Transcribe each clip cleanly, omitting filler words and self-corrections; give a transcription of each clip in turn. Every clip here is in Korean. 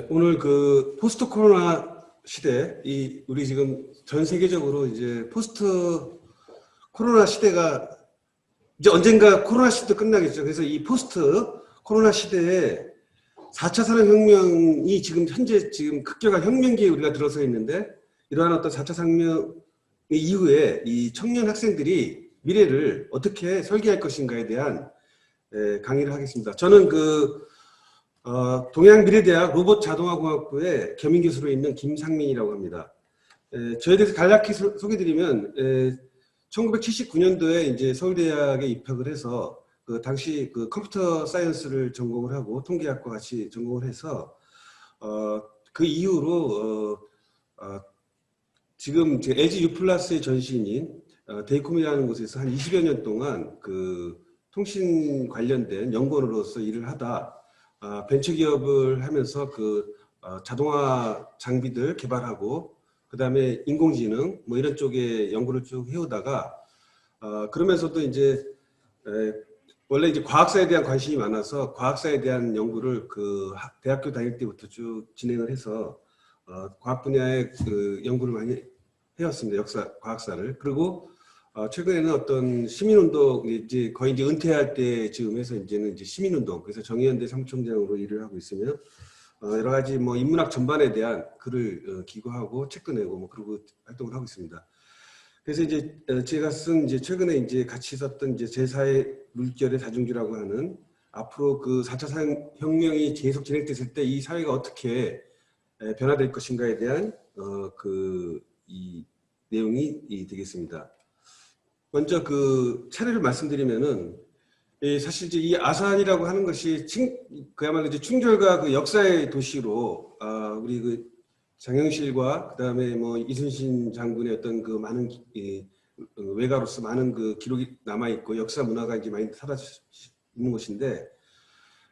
오늘 그 포스트 코로나 시대, 우리 지금 전 세계적으로 이제 포스트 코로나 시대가 이제 언젠가 코로나 시대도 끝나겠죠. 그래서 이 포스트 코로나 시대에 4차 산업혁명이 지금 현재 지금 급격한 혁명기에 우리가 들어서 있는데, 이러한 어떤 4차 산업혁명 이후에 이 청년 학생들이 미래를 어떻게 설계할 것인가에 대한 강의를 하겠습니다. 저는 동양미래대학 로봇자동화공학부의 겸임교수로 있는 김상민이라고 합니다. 저에 대해서 간략히 소개드리면 1979년도에 이제 서울대학에 입학을 해서 그 당시 그 컴퓨터 사이언스를 전공을 하고 통계학과 같이 전공을 해서 그 이후로 지금 LG U+의 전신인 데이콤이라는 곳에서 한 20여 년 동안 그 통신 관련된 연구원으로서 일을 하다 벤처기업을 하면서 자동화 장비들 개발하고 그 다음에 인공지능 뭐 이런 쪽에 연구를 쭉 해오다가 그러면서도 이제 원래 이제 과학사에 대한 관심이 많아서 과학사에 대한 연구를 대학교 다닐 때부터 쭉 진행을 해서 과학 분야의 연구를 많이 해왔습니다. 과학사를. 그리고 최근에는 어떤 시민운동, 이제 거의 이제 은퇴할 때쯤 해서 이제는 이제 시민운동, 그래서 정의연대 사무총장으로 일을 하고 있으며, 여러 가지 뭐 인문학 전반에 대한 글을 기고하고 책도 내고 뭐 그러고 활동을 하고 있습니다. 그래서 이제 제가 쓴 이제 최근에 이제 같이 썼던 이제 제4의 물결의 다중주라고 하는 앞으로 그 4차 산업혁명이 계속 진행됐을 때 이 사회가 어떻게 변화될 것인가에 대한 이 내용이 되겠습니다. 먼저 차례를 말씀드리면은 사실 이제 이 아산이라고 하는 것이 그야말로 이제 충절과 역사의 도시로 우리 장영실과 그다음에 뭐 이순신 장군의 어떤 많은 외가로서 많은 기록이 남아 있고 역사 문화가 이제 많이 사라져 있는 곳인데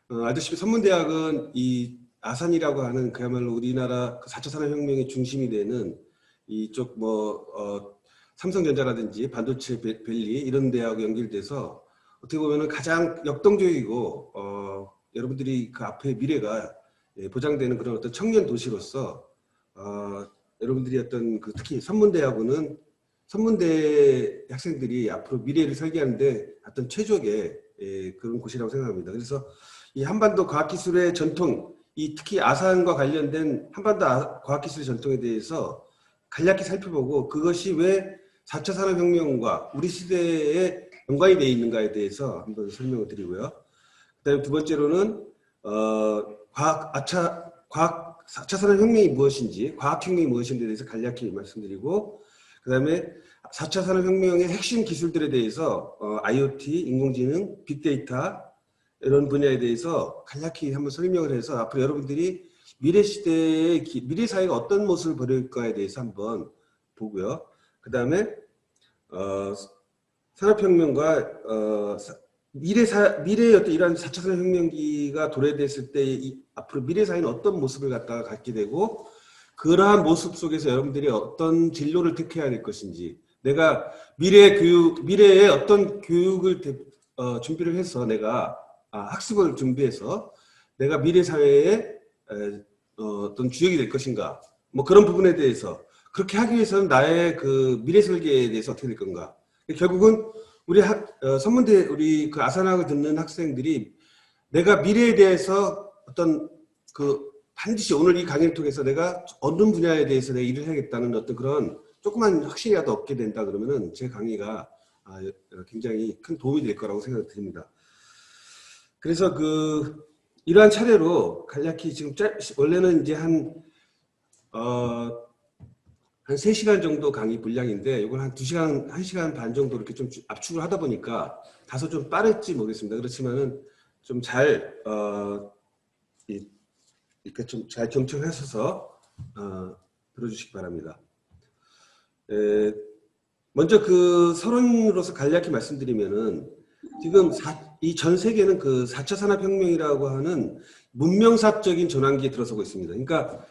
아시다시피 선문대학은 이 아산이라고 하는 그야말로 우리나라 4차 산업혁명의 중심이 되는 이쪽 삼성전자라든지 반도체 밸리 이런 데하고 연결돼서 어떻게 보면은 가장 역동적이고 여러분들이 그 앞에 미래가 보장되는 그런 어떤 청년 도시로서 여러분들이 어떤 특히 선문대하고는 선문대 학생들이 앞으로 미래를 설계하는데 어떤 최적의 그런 곳이라고 생각합니다. 그래서 이 한반도 과학기술의 전통, 특히 아산과 관련된 한반도 과학기술의 전통에 대해서 간략히 살펴보고 그것이 왜 4차 산업혁명과 우리 시대에 연관이 되어 있는가에 대해서 한번 설명을 드리고요. 그다음에 두 번째로는 4차 산업혁명이 무엇인지, 과학혁명이 무엇인지에 대해서 간략히 말씀드리고, 그다음에 4차 산업혁명의 핵심 기술들에 대해서 IoT, 인공지능, 빅데이터 이런 분야에 대해서 간략히 한번 설명을 해서 앞으로 여러분들이 미래 시대의 미래 사회가 어떤 모습을 보일까에 대해서 한번 보고요. 그 다음에 산업혁명과 미래의 어떤 이러한 4차 산업혁명기가 도래됐을 때 앞으로 미래 사회는 어떤 모습을 갖게 되고 그러한 모습 속에서 여러분들이 어떤 진로를 택해야 될 것인지, 내가 미래에 어떤 교육을 준비를 해서 내가 학습을 준비해서 내가 미래 사회에 어떤 주역이 될 것인가, 뭐 그런 부분에 대해서 그렇게 하기 위해서는 나의 미래 설계에 대해서 어떻게 될 건가. 결국은 우리 선문대 우리 아산학을 듣는 학생들이 내가 미래에 대해서 어떤 반드시 오늘 이 강의를 통해서 내가 어느 분야에 대해서 내가 일을 해야겠다는 어떤 그런 조그만 확신이라도 얻게 된다 그러면은 제 강의가 굉장히 큰 도움이 될 거라고 생각이 듭니다. 그래서 이러한 차례로 간략히 지금 원래는 이제 한 3시간 정도 강의 분량인데 이걸 한 2시간, 1시간 반 정도 이렇게 좀 압축을 하다 보니까 다소 좀 빠를지 모르겠습니다. 그렇지만은 좀 이렇게 좀 잘 경청하셔서 들어주시기 바랍니다. 먼저 서론으로서 간략히 말씀드리면은 지금 이 전 세계는 4차 산업혁명이라고 하는 문명사적인 전환기에 들어서고 있습니다. 그러니까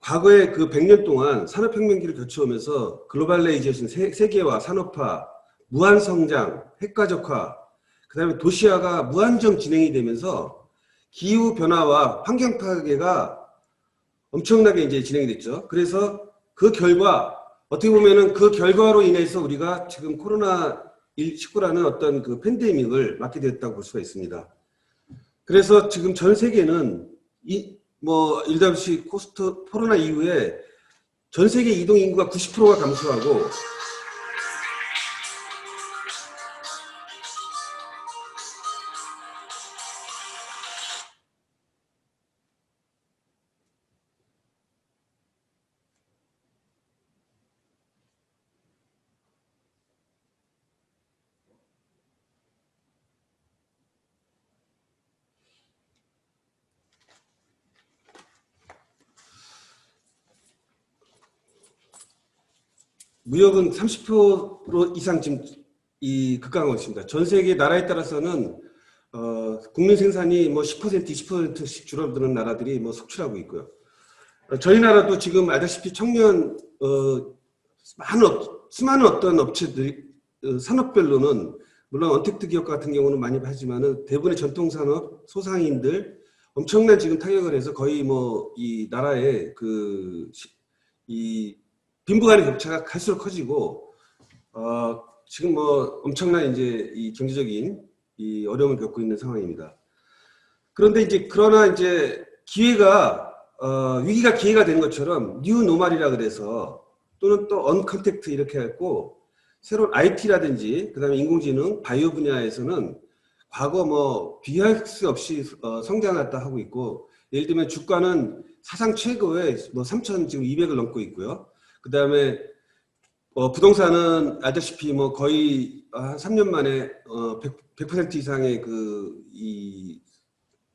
과거에 100년 동안 산업혁명기를 거쳐오면서 글로벌레이제이션, 세계화, 산업화, 무한성장, 핵가족화, 그 다음에 도시화가 무한정 진행이 되면서 기후변화와 환경파괴가 엄청나게 이제 진행이 됐죠. 그래서 그 결과, 어떻게 보면은 그 결과로 인해서 우리가 지금 코로나19라는 어떤 그 팬데믹을 맞게 됐다고 볼 수가 있습니다. 그래서 지금 전 세계는 일다시피 코로나 이후에 전 세계 이동 인구가 90%가 감소하고, 무역은 30% 이상 지금 급감하고 있습니다. 전 세계 나라에 따라서는 국민 생산이 뭐 10%, 20%씩 줄어드는 나라들이 뭐 속출하고 있고요. 저희 나라도 지금 알다시피 수많은 어떤 업체들, 산업별로는 물론 언택트 기업 같은 경우는 많이 하지만은 대부분의 전통산업, 소상인들 엄청난 지금 타격을 해서 거의 뭐 이 나라의 이 빈부간의 격차가 갈수록 커지고, 지금 뭐 엄청난 이제 이 경제적인 이 어려움을 겪고 있는 상황입니다. 그러나 이제 위기가 기회가 되는 것처럼 뉴 노멀이라 그래서, 또는 또 언컨택트 이렇게 했고, 새로운 IT라든지 그다음에 인공지능, 바이오 분야에서는 과거 뭐 비교할 수 없이 성장했다 하고 있고, 예를 들면 주가는 사상 최고의 뭐 3,200을 넘고 있고요. 그다음에 부동산은 알다시피 뭐 거의 한 3년 만에 100% 이상의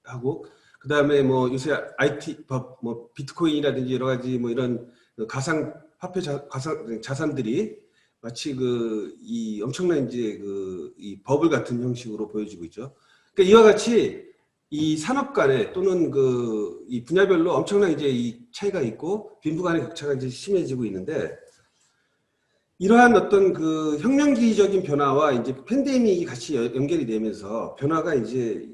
하고, 그다음에 뭐 요새 IT 뭐 비트코인이라든지 여러 가지 뭐 이런 가상 화폐 자산들이 마치 이 엄청난 이제 이 버블 같은 형식으로 보여지고 있죠. 그러니까 이와 같이 이 산업 간에 또는 이 분야별로 엄청난 이제 이 차이가 있고 빈부 간의 격차가 이제 심해지고 있는데, 이러한 어떤 혁명기적인 변화와 이제 팬데믹이 같이 연결이 되면서 변화가 이제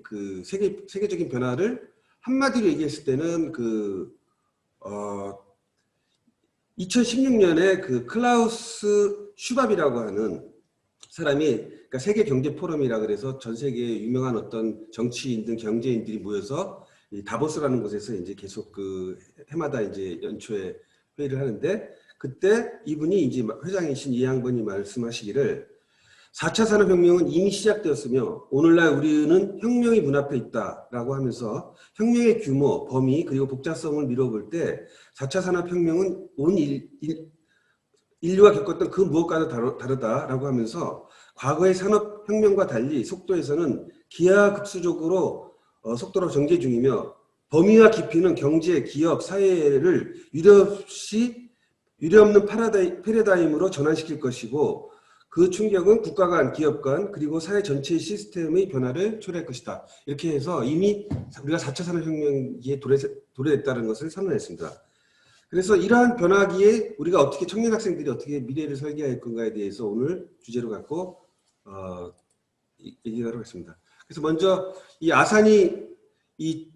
세계적인 변화를 한마디로 얘기했을 때는 2016년에 클라우스 슈밥이라고 하는 사람이, 그러니까 세계 경제 포럼이라 그래서 전 세계 유명한 어떤 정치인들, 경제인들이 모여서 이 다보스라는 곳에서 이제 계속 해마다 이제 연초에 회의를 하는데, 그때 이분이 이제 회장이신 이 양반이 말씀하시기를, 4차 산업혁명은 이미 시작되었으며 오늘날 우리는 혁명이 문 앞에 있다라고 하면서 혁명의 규모, 범위 그리고 복잡성을 미뤄볼 때 4차 산업혁명은 온 인류가 겪었던 그 무엇과도 다르다라고 하면서, 과거의 산업혁명과 달리 속도에서는 기하급수적으로 속도로 전개 중이며, 범위와 깊이는 경제, 기업, 사회를 유례없는 패러다임으로 전환시킬 것이고, 그 충격은 국가 간, 기업 간, 그리고 사회 전체의 시스템의 변화를 초래할 것이다. 이렇게 해서 이미 우리가 4차 산업혁명기에 도래했다는 것을 선언했습니다. 그래서 이러한 변화기에 우리가 어떻게, 청년 학생들이 어떻게 미래를 설계할 건가에 대해서 오늘 주제로 갖고 얘기하도록 하겠습니다. 그래서 먼저 이 아산이, 이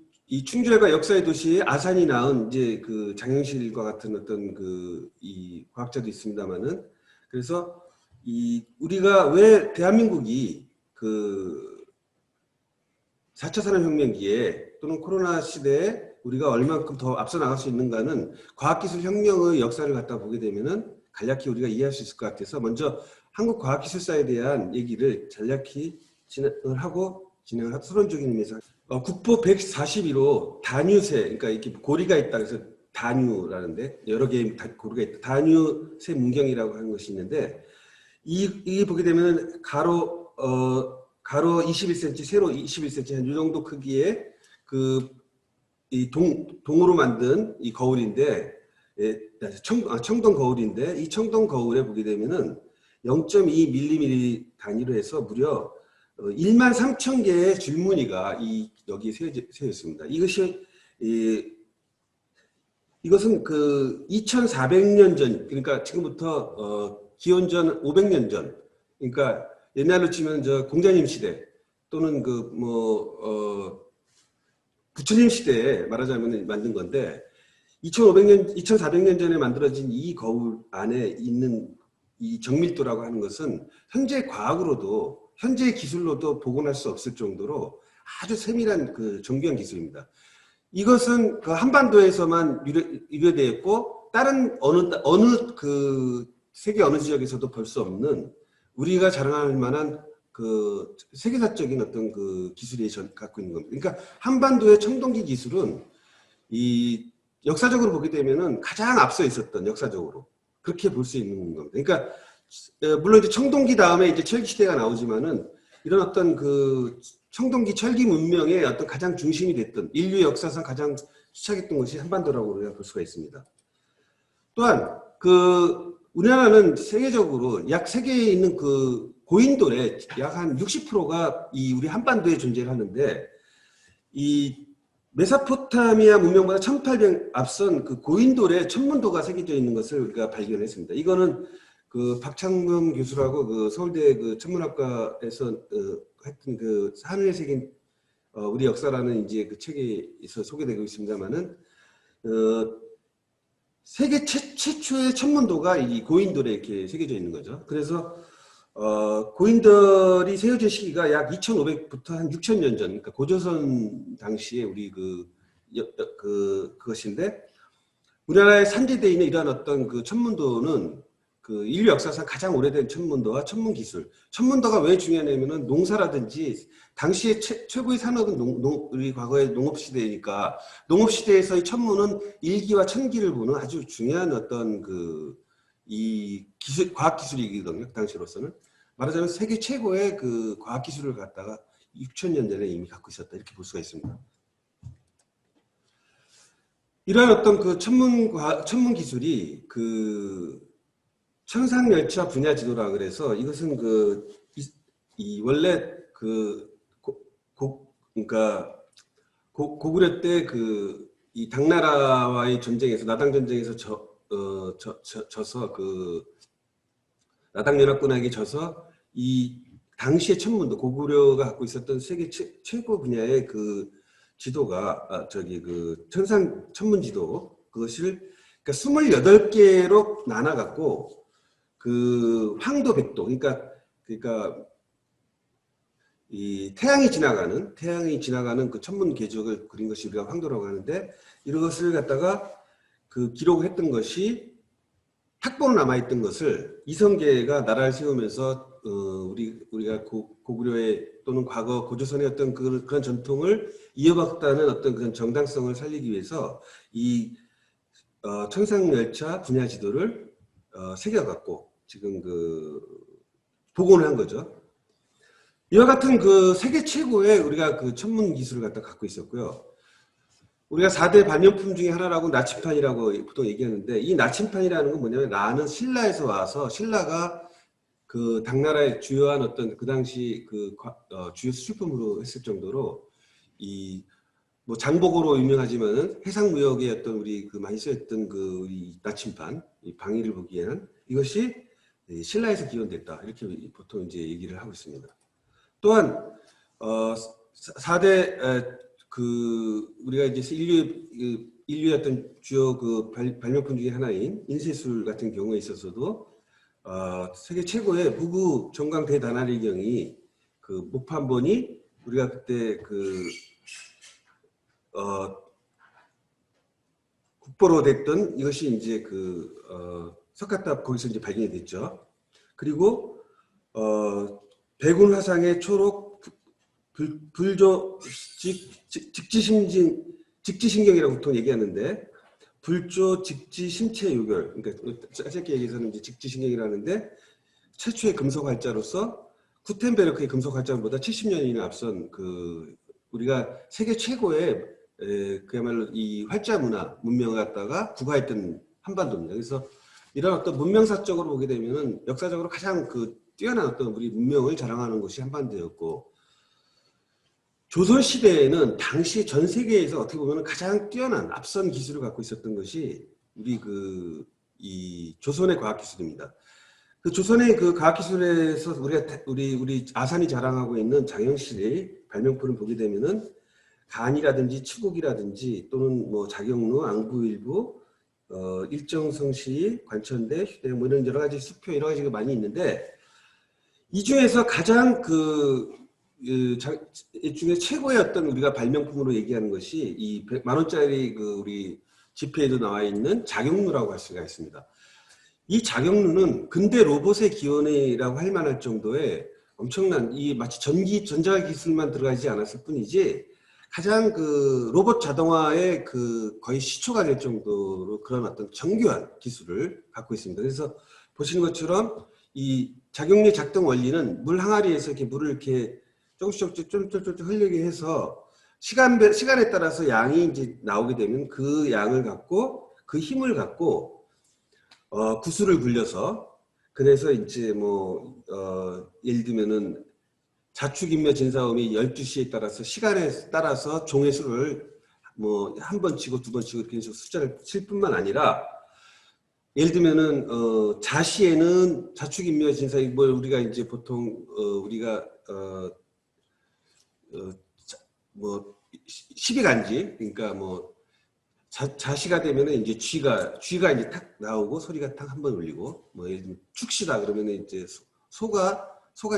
충주과 역사의 도시에 아산이 낳은 이제 장영실과 같은 어떤 이 과학자도 있습니다만은, 그래서 우리가 왜 대한민국이 4차 산업혁명기에 또는 코로나 시대에 우리가 얼만큼 더 앞서 나갈 수 있는가는 과학기술 혁명의 역사를 갖다 보게 되면은 간략히 우리가 이해할 수 있을 것 같아서, 먼저 한국과학기술사에 대한 얘기를 간략히 진행을 서론적인 의미에서, 국보 142로 다뉴새, 그러니까 이렇게 고리가 있다 그래서 다뉴라는데, 여러 개의 고리가 있다, 다뉴새 문경이라고 하는 것이 있는데, 이 보게 되면 가로 21cm, 세로 21cm 한 이 정도 크기의 이 동으로 만든 이 거울인데, 청동 거울인데, 이 청동 거울에 보게 되면은 0.2mm 단위로 해서 무려 13,000개의 줄무늬가 여기에 세워 있습니다. 이것은 2,400년 전, 그러니까 지금부터 기원전 500년 전, 그러니까 옛날로 치면 공자님 시대 또는 부처님 시대에 말하자면 만든 건데, 2500년, 2400년 전에 만들어진 이 거울 안에 있는 이 정밀도라고 하는 것은 현재 과학으로도, 현재 기술로도 복원할 수 없을 정도로 아주 세밀한 그 정교한 기술입니다. 이것은 그 한반도에서만 유래되어 있고, 다른 어느 그 세계 어느 지역에서도 볼 수 없는, 우리가 자랑할 만한 그 세계사적인 어떤 그 기술이 갖고 있는 겁니다. 그러니까 한반도의 청동기 기술은 이 역사적으로 보게 되면은 가장 앞서 있었던, 역사적으로 그렇게 볼 수 있는 겁니다. 그러니까 물론 이제 청동기 다음에 이제 철기 시대가 나오지만은 이런 어떤 그 청동기 철기 문명의 어떤 가장 중심이 됐던, 인류 역사상 가장 시작했던 것이 한반도라고 우리가 볼 수가 있습니다. 또한 그 우리나라는 세계적으로 약 세계에 있는 그 고인돌의 약 한 60%가 이 우리 한반도에 존재를 하는데, 이 메소포타미아 문명보다 1800 앞선 그 고인돌의 천문도가 새겨져 있는 것을 우리가 발견했습니다. 이거는 그 박창근 교수라고 그 서울대 그 천문학과에서 했던 그 하늘에 새긴 우리 역사라는 이제 그 책에서 소개되고 있습니다만은 세계 최초의 천문도가 이 고인돌에 이렇게 새겨져 있는 거죠. 그래서 고인돌이 세워진 시기가 약 2500부터 한 6000년 전, 그러니까 고조선 당시에 우리 그것인데, 우리나라의 산지대에 있는 이러한 어떤 그 천문도는 그 인류 역사상 가장 오래된 천문도와 천문 기술. 천문도가 왜 중요하냐면은 농사라든지 당시에 최고의 산업은 우리 과거의 농업 시대니까, 농업 시대에서의 천문은 일기와 천기를 보는 아주 중요한 어떤 이 기술, 과학 기술이거든요. 그 당시로서는 말하자면 세계 최고의 그 과학 기술을 갖다가 6000년 전에 이미 갖고 있었다, 이렇게 볼 수가 있습니다. 이러한 어떤 그 천문 기술이 그 천상열차 분야 지도라 그래서, 이것은 이 원래 그러니까 고구려 때 이 당나라와의 전쟁에서, 나당 전쟁에서 져서 그 나당 연합군에게 져서 이 당시의 천문도, 고구려가 갖고 있었던 세계 최고 분야의 그 지도가 그 천문 지도, 그것을 그러니까 28개로 나눠 갖고 그 황도 백도, 그러니까 이 태양이 지나가는 그 천문 궤적을 그린 것이 우리가 황도라고 하는데, 이것을 갖다가 그 기록을 했던 것이, 학본으로 남아있던 것을 이성계가 나라를 세우면서 우리가 고구려의 또는 과거 고조선의 어떤 그런 전통을 이어받다는 어떤 그런 정당성을 살리기 위해서 이 천상열차 분야 지도를 새겨갖고 지금 복원을 한 거죠. 이와 같은 그 세계 최고의 우리가 그 천문 기술을 갖고 있었고요. 우리가 4대 발명품 중에 하나라고 나침판이라고 보통 얘기하는데, 이 나침판이라는 건 뭐냐면, 나는 신라에서 와서, 신라가 그 당나라의 주요한 어떤 그 당시 주요 수출품으로 했을 정도로 뭐 장복으로 유명하지만은 해상무역의 어떤 우리 많이 쓰였던 이 나침판, 이 방위를 보기 위한, 이것이 신라에서 기원됐다, 이렇게 보통 이제 얘기를 하고 있습니다. 또한 4대 우리가 이제 인류의 어떤 주요 발명품 중에 하나인 인쇄술 같은 경우에 있어서도 세계 최고의 무구 정강 대단아리경이 목표 한 번이 우리가 그때 국보로 됐던 이것이 이제 석가탑 거기서 이제 발견이 됐죠. 그리고 백운 화상의 초록 불조 직지신경이라고 보통 얘기하는데, 불조 직지 심체 요결, 그러니까 짧게 얘기해서는 이제 직지신경이라는데, 최초의 금속 활자로서 구텐베르크의 금속 활자보다 70년이나 앞선 우리가 세계 최고의 그야말로 이 활자 문명을 갖다가 부과했던 한반도입니다. 그래서 이런 어떤 문명사적으로 보게 되면은 역사적으로 가장 뛰어난 어떤 우리 문명을 자랑하는 곳이 한반도였고, 조선시대에는 당시 전 세계에서 어떻게 보면 가장 뛰어난 앞선 기술을 갖고 있었던 것이 우리 이 조선의 과학기술입니다. 그 조선의 과학기술에서 우리 아산이 자랑하고 있는 장영실의 발명품을 보게 되면은 간이라든지 치국이라든지 또는 뭐 자경루, 안구일부, 일정성시, 관천대, 휴대 뭐 이런 여러 가지 수표 여러 가지가 많이 있는데 이 중에서 가장 이 중에 최고의 어떤 우리가 발명품으로 얘기하는 것이 이 10,000원짜리 그 우리 지폐에도 나와 있는 자경루라고 할 수가 있습니다. 이 자경루는 근대 로봇의 기원이라고 할 만할 정도의 엄청난 이 마치 전자 기술만 들어가지 않았을 뿐이지 가장 그 로봇 자동화의 그 거의 시초가 될 정도로 그런 어떤 정교한 기술을 갖고 있습니다. 그래서 보시는 것처럼 이 자경루의 작동 원리는 물 항아리에서 이렇게 물을 이렇게 조금씩 쫄쫄쫄쫄 흘리게 해서 시간에 따라서 양이 이제 나오게 되면 그 양을 갖고 그 힘을 갖고 구슬을 굴려서 그래서 이제 뭐 예를 들면은 자축인묘 진사음이 12시에 따라서 시간에 따라서 종의 수를 뭐 한 번 치고 두 번 치고 이렇게 해서 숫자를 칠 뿐만 아니라 예를 들면은 자시에는 자축인묘 진사 뭐 우리가 이제 보통 우리가 뭐 12간지 그러니까 뭐 자시가 되면은 이제 쥐가 이제 탁 나오고 소리가 탁 한 번 울리고 뭐 예를 들면 축시다 그러면은 이제 소가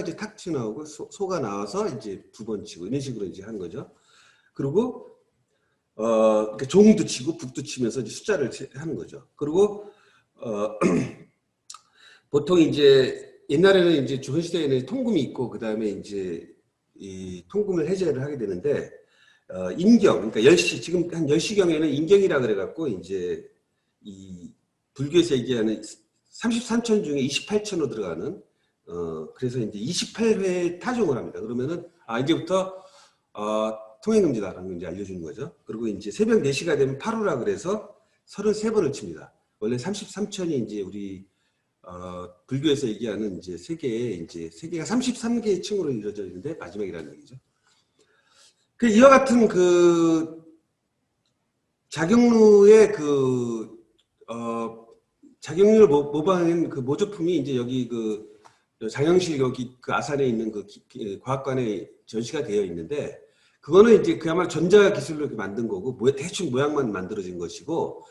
이제 탁 튀어나오고 소가 나와서 이제 두 번 치고 이런 식으로 이제 하는 거죠. 그리고 그러니까 종도 치고 북도 치면서 이제 숫자를 하는 거죠. 그리고 보통 이제 옛날에는 이제 조선시대에는 통금이 있고 그 다음에 이제 이 통금을 해제를 하게 되는데 인경 그러니까 10시 지금 한 10시경에는 인경이라 그래갖고 이제 이 불교에서 얘기하는 33천 중에 28천으로 들어가는 그래서 이제 28회 타종을 합니다. 그러면은 이제부터 통행금지다라는 걸 이제 알려주는 거죠. 그리고 이제 새벽 4시가 되면 8호라 그래서 33번을 칩니다. 원래 33천이 이제 우리 불교에서 얘기하는 이제 세계가 33개의 층으로 이루어져 있는데 마지막이라는 얘기죠. 이와 같은 그 자경루의 자경루를 모방한 그 모조품이 이제 여기 그 장영실 여기 그 아산에 있는 그 과학관에 전시가 되어 있는데 그거는 이제 그야말로 전자 기술로 이렇게 만든 거고 대충 모양만 만들어진 것이고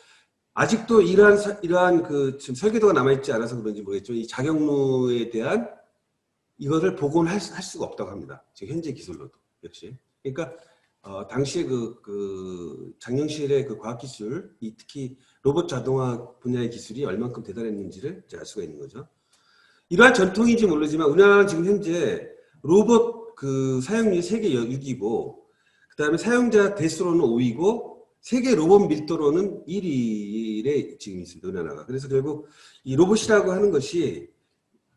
아직도 이러한 그 지금 설계도가 남아있지 않아서 그런지 모르겠지만 이 자경루에 대한 이것을 복원할 수가 없다고 합니다. 지금 현재 기술로도 역시. 그러니까 당시에 그 장영실의 그 과학기술, 특히 로봇 자동화 분야의 기술이 얼만큼 대단했는지를 이제 알 수가 있는 거죠. 이러한 전통인지 모르지만 우리나라는 지금 현재 로봇 그 사용률이 세계 6위고 그 다음에 사용자 대수로는 5위고 세계 로봇 밀도로는 1위에 지금 있습니다. 우리나라가. 그래서 결국 이 로봇이라고 하는 것이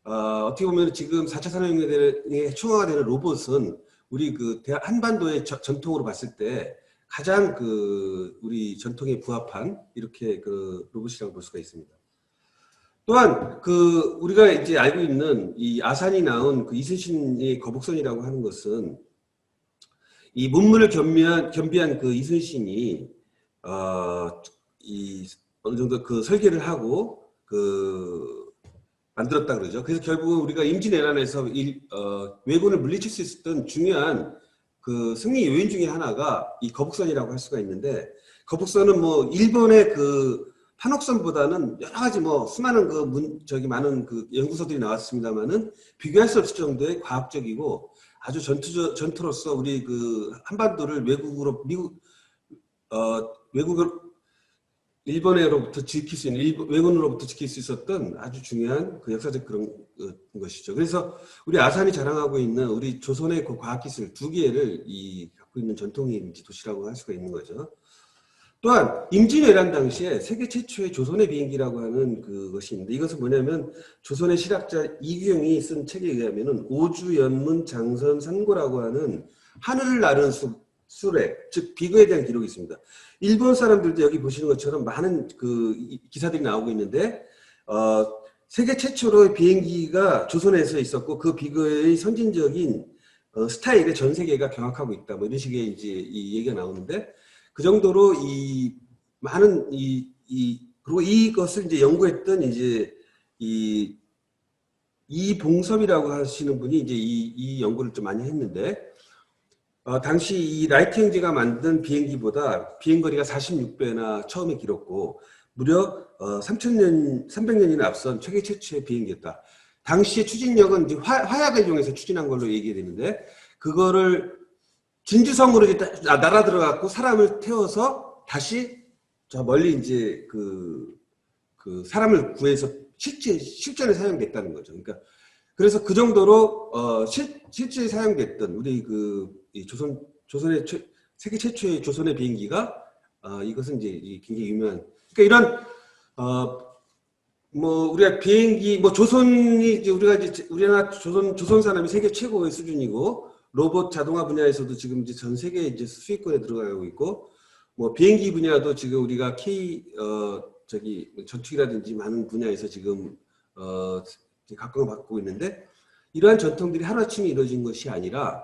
어떻게 보면 지금 4차 산업혁명에 촉화가 되는 로봇은 우리 그 한반도의 전통으로 봤을 때 가장 그 우리 전통에 부합한 이렇게 그 로봇이라고 볼 수가 있습니다. 또한 그 우리가 이제 알고 있는 이 아산이 나온 그 이순신의 거북선이라고 하는 것은 이 문물을 겸비한 그 이순신이 이 어느 정도 그 설계를 하고 그 만들었다 그러죠. 그래서 결국 우리가 임진왜란에서 왜군을 물리칠 수 있었던 중요한 그 승리 요인 중에 하나가 이 거북선이라고 할 수가 있는데 거북선은 뭐 일본의 그 판옥선보다는 여러 가지 뭐 수많은 많은 그 연구소들이 나왔습니다만은 비교할 수 없을 정도의 과학적이고 아주 전투로서 우리 그 한반도를 일본으로부터 지킬 수 있는 왜군으로부터 지킬 수 있었던 아주 중요한 그 역사적 그런 것이죠. 그래서 우리 아산이 자랑하고 있는 우리 조선의 그 과학기술 두 개를 갖고 있는 전통의 도시라고 할 수가 있는 거죠. 또한 임진왜란 당시에 세계 최초의 조선의 비행기라고 하는 그것이 있는데 이것은 뭐냐면 조선의 실학자 이규영이 쓴 책에 의하면은 오주연문 장선 산고라고 하는 하늘을 나르는 수레 즉 비거에 대한 기록이 있습니다. 일본 사람들도 여기 보시는 것처럼 많은 그 기사들이 나오고 있는데 세계 최초로의 비행기가 조선에서 있었고 그 비거의 선진적인 스타일에 전 세계가 경악하고 있다. 뭐 이런 식의 이제 이 얘기가 나오는데 그 정도로 이 많은 그리고 이것을 이제 연구했던 이제 이봉섭이라고 하시는 분이 이제 이 연구를 좀 많이 했는데 당시 이 라이트 형제가 만든 비행기보다 비행거리가 46배나 처음에 길었고 무려 300년이나 앞선 세계 최초의 비행기였다. 당시의 추진력은 이제 화약을 이용해서 추진한 걸로 얘기되는데 그거를 진주성으로 이제 날아 들어갔고 사람을 태워서 다시 저 멀리 이제 그 사람을 구해서 실전에 사용됐다는 거죠. 그러니까 그래서 그 정도로 실제 사용됐던 우리 이 조선의 세계 최초의 조선의 비행기가 이것은 이제 굉장히 유명한 그러니까 이런 뭐 우리가 비행기 뭐 조선이 이제 우리나라 조선 산업이 세계 최고의 수준이고 로봇 자동화 분야에서도 지금 이제 전 세계 이제 수익권에 들어가고 있고 뭐 비행기 분야도 지금 우리가 전투기라든지 많은 분야에서 지금 각광을 받고 있는데 이러한 전통들이 하루아침에 이루어진 것이 아니라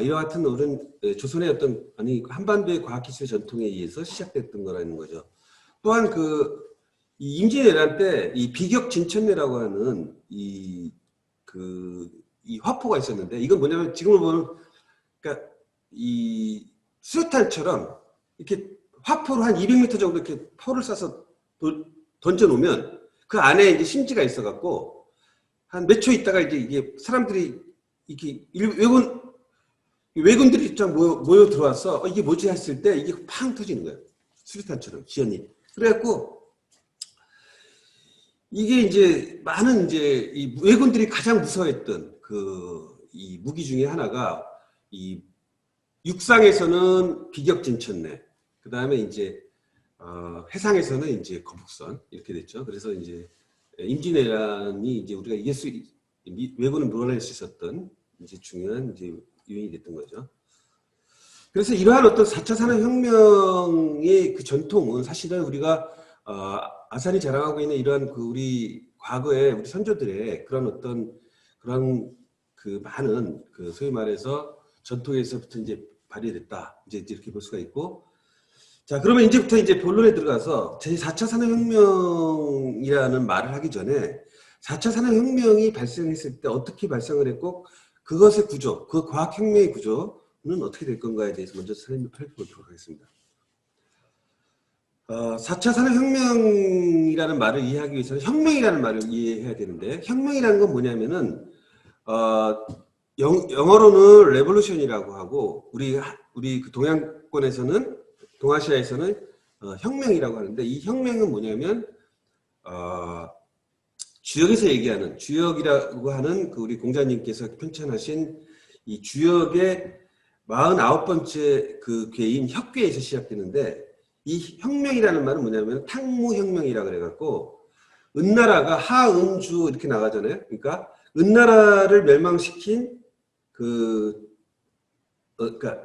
이와 같은 조선의 한반도의 과학기술의 전통에 의해서 시작됐던 거라는 거죠. 또한 이 임진왜란 때 이 비격진천례라고 하는 이 화포가 있었는데 이건 뭐냐면 지금을 보면 그러니까 이 수류탄처럼 이렇게 화포로 한 200m 정도 이렇게 포를 쏴서 던져 놓으면 그 안에 이제 심지가 있어 갖고 한 몇 초 있다가 이게 사람들이 이렇게 외군들이 좀 모여 들어와서 이게 뭐지 했을 때 이게 팡 터지는 거예요. 수류탄처럼 지연이. 그래갖고 이게 이제 많은 이제 이 외군들이 가장 무서워했던 이 무기 중에 하나가 이 육상에서는 비격진천례, 그 다음에 이제 해상에서는 이제 거북선 이렇게 됐죠. 그래서 이제 임진왜란이 이제 우리가 외군을 몰아낼 수 있었던 이제 중요한 이제 요인이 됐던 거죠. 그래서 이러한 어떤 4차 산업혁명의 그 전통은 사실은 우리가 아산이 자랑하고 있는 이러한 우리 과거의 우리 선조들의 그런 많은 소위 말해서 전통에서부터 이제 발휘됐다. 이제 이렇게 볼 수가 있고. 자, 그러면 이제부터 이제 본론에 들어가서 제4차 산업혁명이라는 말을 하기 전에 4차 산업혁명이 발생했을 때 어떻게 발생을 했고 그것의 구조, 그 과학혁명의 구조는 어떻게 될 건가에 대해서 먼저 살펴보도록 하겠습니다. 4차 산업혁명이라는 말을 이해하기 위해서는 혁명이라는 말을 이해해야 되는데 혁명이라는 건 뭐냐면은 영어로는 레볼루션이라고 하고 우리 그 동아시아에서는 혁명이라고 하는데 이 혁명은 뭐냐면 주역에서 얘기하는 주역이라고 하는 우리 공자님께서 편찬하신 이 주역의 49번째 그 괴인 혁괴에서 시작되는데 이 혁명이라는 말은 뭐냐면 탕무혁명이라 그래갖고 은나라가 하은주 이렇게 나가잖아요. 그러니까 은나라를 멸망시킨 그러니까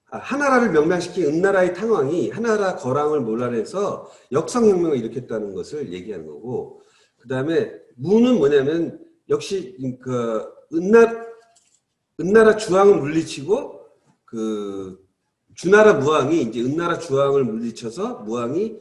하나라를 멸망시킨 은나라의 탕왕이 하나라 거랑을 몰아내서 역성혁명을 일으켰다는 것을 얘기하는 거고 그 다음에 무는 뭐냐면 역시 은나라 주왕을 물리치고 주나라 무왕이 이제 은나라 주왕을 물리쳐서 무왕이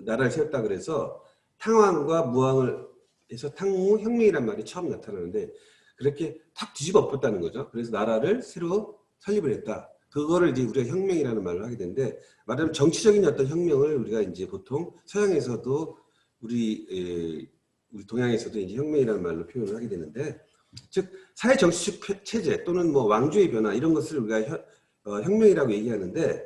나라를 세웠다 그래서 탕왕과 무왕을 해서 탕무혁명이란 말이 처음 나타나는데 그렇게 탁 뒤집어 엎었다는 거죠. 그래서 나라를 새로 설립을 했다. 그거를 이제 우리가 혁명이라는 말을 하게 되는데 말하자면 정치적인 어떤 혁명을 우리가 이제 보통 서양에서도 우리 동양에서도 이제 혁명이라는 말로 표현을 하게 되는데 즉 사회 정치적 체제 또는 뭐 왕조의 변화 이런 것을 우리가 혁명이라고 얘기하는데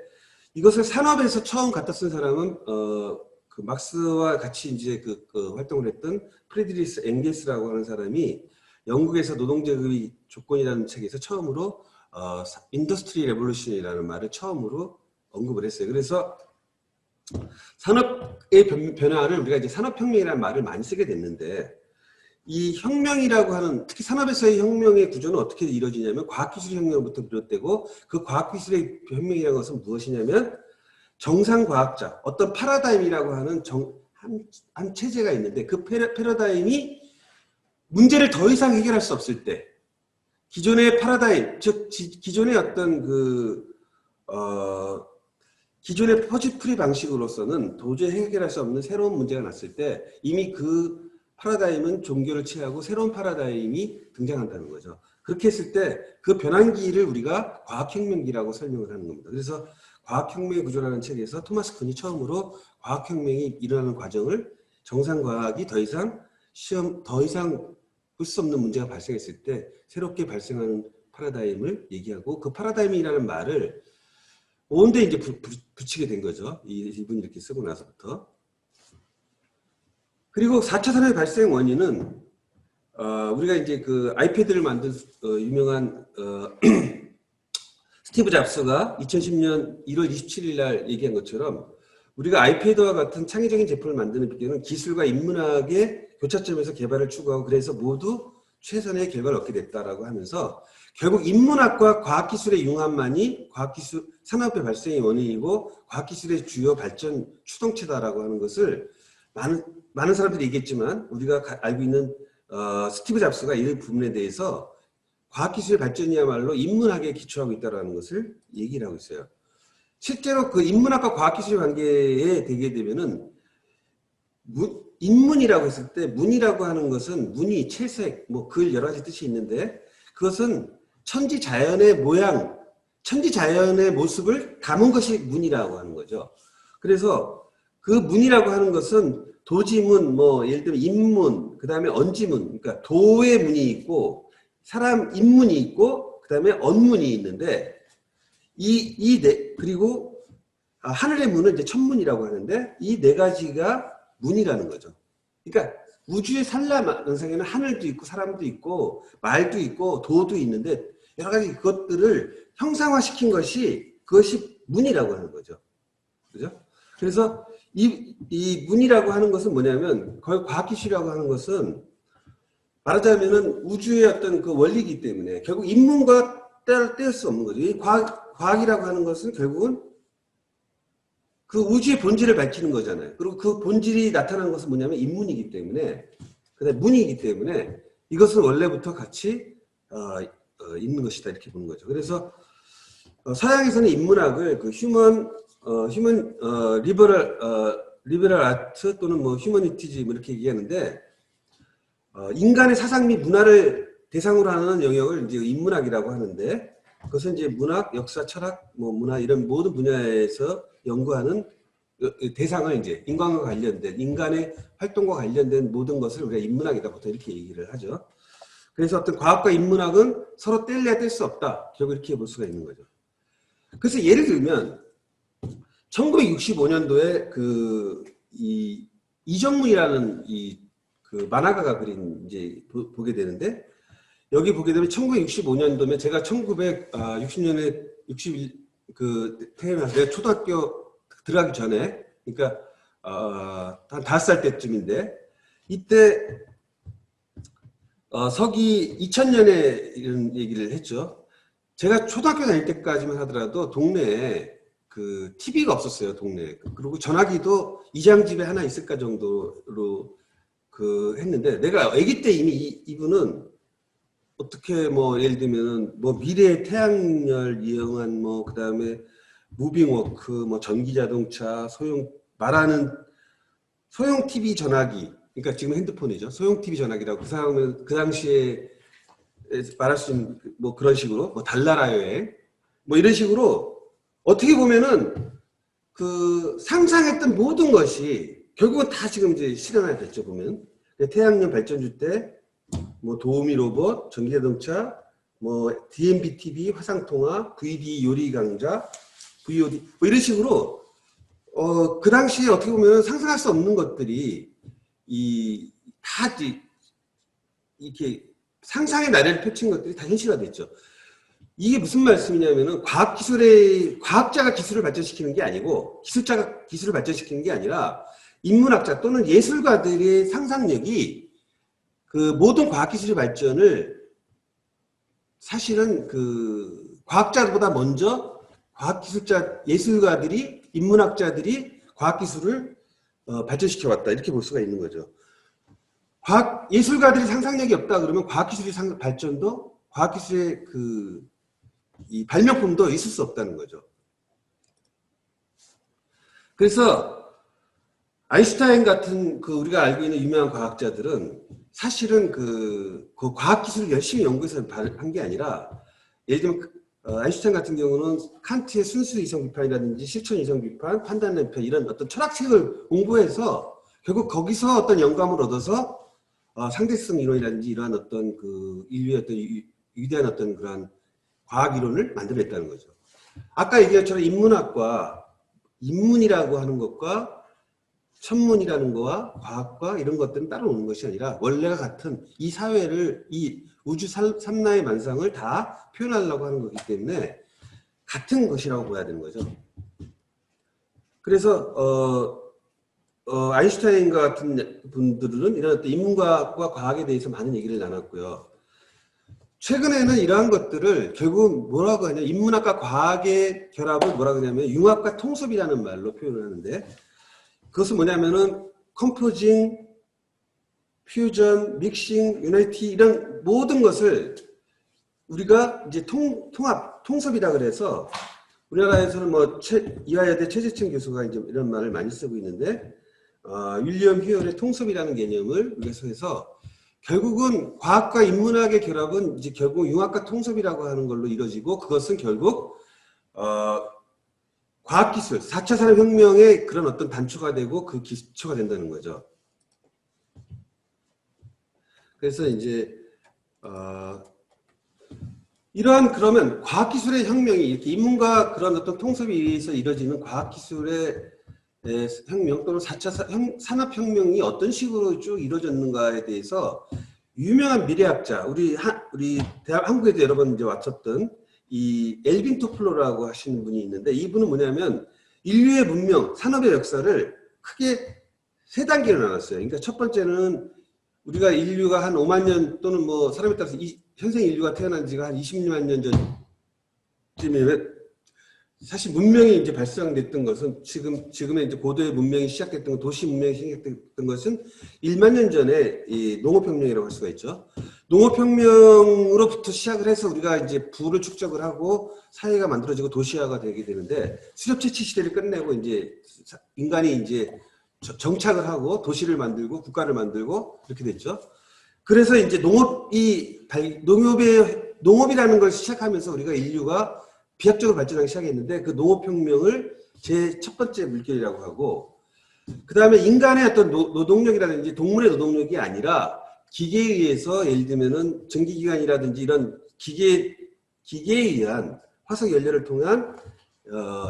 이것을 산업에서 처음 갖다 쓴 사람은 그 막스와 같이 이제 활동을 했던 프리드리스 엥겔스라고 하는 사람이 영국에서 노동제급의 조건이라는 책에서 처음으로 인더스트리 레볼루션이라는 말을 처음으로 언급을 했어요. 그래서 산업의 변화를 우리가 이제 산업혁명이라는 말을 많이 쓰게 됐는데 이 혁명이라고 하는 특히 산업에서의 혁명의 구조는 어떻게 이루어지냐면 과학기술의 혁명부터 비롯되고 그 과학기술의 혁명이라는 것은 무엇이냐면 정상과학자 어떤 파라다임이라고 하는 한 체제가 있는데 그 패러다임이 문제를 더 이상 해결할 수 없을 때 기존의 파라다임 즉 기존의 어떤 기존의 퍼즐풀이 방식으로서는 도저히 해결할 수 없는 새로운 문제가 났을 때 이미 그 파라다임은 종교를 취하고 새로운 파라다임이 등장한다는 거죠. 그렇게 했을 때 그 변환기를 우리가 과학혁명기라고 설명을 하는 겁니다. 그래서 과학혁명의 구조라는 책에서 토마스 쿤이 처음으로 과학혁명이 일어나는 과정을 정상과학이 더 이상 볼 수 없는 문제가 발생했을 때 새롭게 발생하는 파라다임을 얘기하고, 그 파라다임이라는 말을 온데 이제 붙이게 된 거죠. 이분이 이렇게 쓰고 나서부터. 그리고 4차 산업의 발생 원인은 우리가 이제 그 아이패드를 만든 유명한 스티브 잡스가 2010년 1월 27일 날 얘기한 것처럼, 우리가 아이패드와 같은 창의적인 제품을 만드는 비결은 기술과 인문학의 교차점에서 개발을 추구하고, 그래서 모두 최선의 결과를 얻게 됐다라고 하면서, 결국 인문학과 과학기술의 융합만이 과학기술 산업의 발생의 원인이고 과학기술의 주요 발전 추동체다라고 하는 것을 많은 사람들이 얘기했지만, 우리가 알고 있는 스티브 잡스가 이 부분에 대해서 과학기술의 발전이야말로 인문학에 기초하고 있다는 것을 얘기를 하고 있어요. 실제로 그 인문학과 과학기술의 관계에 되게 되면은, 인문이라고 했을 때, 문이라고 하는 것은 문이, 채색, 뭐 글 여러 가지 뜻이 있는데, 그것은 천지자연의 모양, 천지자연의 모습을 담은 것이 문이라고 하는 거죠. 그래서 그 문이라고 하는 것은 도지문, 뭐 예를 들면 인문, 그 다음에 언지문, 그러니까 도의 문이 있고 사람 인문이 있고 그 다음에 언문이 있는데, 그리고 하늘의 문은 이제 천문이라고 하는데, 이 네 가지가 문이라는 거죠. 그러니까 우주의 산라만상에는 하늘도 있고 사람도 있고 말도 있고 도도 있는데, 여러 가지 그것들을 형상화시킨 그것이 문이라고 하는 거죠. 그죠? 그래서 이 문이라고 하는 것은 뭐냐면, 거의 과학기술이라고 하는 것은 말하자면은 우주의 어떤 그 원리이기 때문에 결국 인문과 뗄 수 없는 거죠. 이 과학이라고 하는 것은 결국은 그 우주의 본질을 밝히는 거잖아요. 그리고 그 본질이 나타나는 것은 뭐냐면 인문이기 때문에, 그다음에 문이기 때문에 이것은 원래부터 같이 있는 것이다, 이렇게 보는 거죠. 그래서 서양에서는 인문학을 그 리버럴 아트 또는 뭐 휴머니티즈 이렇게 얘기하는데, 인간의 사상 및 문화를 대상으로 하는 영역을 이제 인문학이라고 하는데, 그것은 이제 문학, 역사, 철학, 뭐 문화 이런 모든 분야에서 연구하는 대상을 이제 인간과 관련된, 인간의 활동과 관련된 모든 것을 우리가 인문학이다 보통 이렇게 얘기를 하죠. 그래서 어떤 과학과 인문학은 서로 뗄래야 뗄 수 없다, 결국 이렇게 볼 수가 있는 거죠. 그래서 예를 들면 1965년도에 이정문이라는 그 만화가가 그린 이제 보게 되는데, 여기 보게 되면 1965년도면 제가 1960년에 61 태어났어요. 초등학교 들어가기 전에, 그러니까 한 5살 때쯤인데, 이때 서기 2000년에 이런 얘기를 했죠. 제가 초등학교 다닐 때까지만 하더라도 동네에 그 TV가 없었어요, 동네에. 그리고 전화기도 이장집에 하나 있을까 정도로 했는데, 내가 아기 때 이미 이분은 어떻게 뭐 예를 들면 뭐 미래의 태양열 이용한 뭐 그다음에 무빙워크, 뭐 전기자동차, 말하는 소형 TV 전화기, 그러니까 지금 핸드폰이죠. 소형 TV 전화기라고 그 당시에 말할 수 있는 뭐 그런 식으로, 뭐 달나라 여행 뭐 이런 식으로 어떻게 보면은 그 상상했던 모든 것이 결국은 다 지금 이제 실현화 됐죠. 보면 태양열 발전주 때 뭐 도우미 로봇, 전기자동차, 뭐 DMB TV, 화상통화, VD 요리 강자, VOD 뭐 이런 식으로 그 당시에 어떻게 보면 상상할 수 없는 것들이 다 이렇게 상상의 나래를 펼친 것들이 다 현실화됐죠. 이게 무슨 말씀이냐면은 과학자가 기술을 발전시키는 게 아니고 기술자가 기술을 발전시키는 게 아니라 인문학자 또는 예술가들의 상상력이 그 모든 과학기술의 발전을 사실은 그 과학자보다 먼저 과학기술자, 예술가들이, 인문학자들이 과학기술을 발전시켜 왔다, 이렇게 볼 수가 있는 거죠. 예술가들이 상상력이 없다 그러면 과학기술의 발전도, 과학기술의 이 발명품도 있을 수 없다는 거죠. 그래서 아인슈타인 같은 우리가 알고 있는 유명한 과학자들은 사실은 그 과학기술을 열심히 연구해서 한 게 아니라, 예를 들면 아인슈타인 같은 경우는 칸트의 순수 이성 비판이라든지 실천 이성 비판, 판단 비판 이런 어떤 철학책을 공부해서 결국 거기서 어떤 영감을 얻어서 상대성 이론이라든지 이러한 어떤 그 인류의 어떤 위대한 어떤 그런 과학 이론을 만들어냈다는 거죠. 아까 얘기한 것처럼 인문학과 인문이라고 하는 것과 천문이라는 거와 과학과 이런 것들은 따로 노는 것이 아니라 원래가 같은 이 사회를, 이 우주 삼라의 만상을 다 표현하려고 하는 거기 때문에 같은 것이라고 봐야 되는 거죠. 그래서 아인슈타인과 같은 분들은 이런 어떤 인문과학과 과학에 대해서 많은 얘기를 나눴고요. 최근에는 이러한 것들을 결국 뭐라고 하냐, 인문학과 과학의 결합을 뭐라고 하냐면 융합과 통섭이라는 말로 표현을 하는데, 그것은 뭐냐면은 컴포징, 퓨전, 믹싱, 유나이티 이런 모든 것을 우리가 이제 통합, 통섭이라 그래서 우리나라에서는 뭐 이화여대 최재층 교수가 이제 이런 말을 많이 쓰고 있는데, 윌리엄 휴얼의 통섭이라는 개념을 우리가 해서 결국은 과학과 인문학의 결합은 이제 결국 융합과 통섭이라고 하는 걸로 이루어지고, 그것은 결국 과학기술, 4차 산업혁명의 그런 어떤 단초가 되고 그 기초가 된다는 거죠. 그래서 이제 이러한 그러면 과학기술의 혁명이 이렇게 인문과 그런 어떤 통섭에 의해서 이루어지는 과학기술의 혁명 또는 4차 산업혁명이 어떤 식으로 쭉 이루어졌는가에 대해서 유명한 미래학자, 우리 한국에도 여러 번 이제 왔었던 이 엘빈 토플러라고 하시는 분이 있는데, 이분은 뭐냐면 인류의 문명, 산업의 역사를 크게 세 단계로 나눴어요. 그러니까 첫 번째는 우리가 인류가 한 5만 년 또는 뭐 사람에 따라서 현생 인류가 태어난 지가 한 20만 년 전쯤이면 사실 문명이 이제 발생됐던 것은 지금의 이제 고도의 문명이 시작됐던 것, 도시 문명이 시작됐던 것은 1만 년 전에 이 농업혁명이라고 할 수가 있죠. 농업혁명으로부터 시작을 해서 우리가 이제 부를 축적을 하고 사회가 만들어지고 도시화가 되게 되는데, 수렵 채취 시대를 끝내고 이제 인간이 이제 정착을 하고 도시를 만들고 국가를 만들고 이렇게 됐죠. 그래서 이제 농업이라는 걸 시작하면서 우리가 인류가 비약적으로 발전하기 시작했는데, 그 농업혁명을 제 첫 번째 물결이라고 하고, 그 다음에 인간의 어떤 노동력이라든지 동물의 노동력이 아니라 기계에 의해서, 예를 들면은 전기기관이라든지 이런 기계에 의한 화석 연료를 통한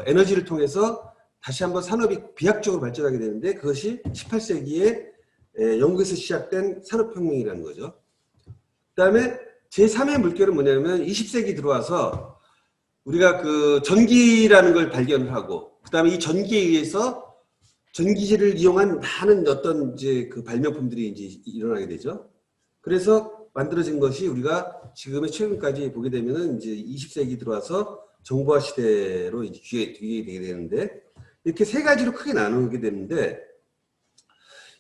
에너지를 통해서 다시 한번 산업이 비약적으로 발전하게 되는데, 그것이 18세기에 영국에서 시작된 산업혁명이라는 거죠. 그 다음에 제3의 물결은 뭐냐면 20세기 들어와서 우리가 그 전기라는 걸 발견을 하고, 그 다음에 이 전기에 의해서 전기를 이용한 많은 어떤 이제 그 발명품들이 이제 일어나게 되죠. 그래서 만들어진 것이 우리가 지금의 최근까지 보게 되면은 이제 20세기 들어와서 정보화 시대로 이제 뒤에 되게 되는데, 이렇게 세 가지로 크게 나누게 되는데,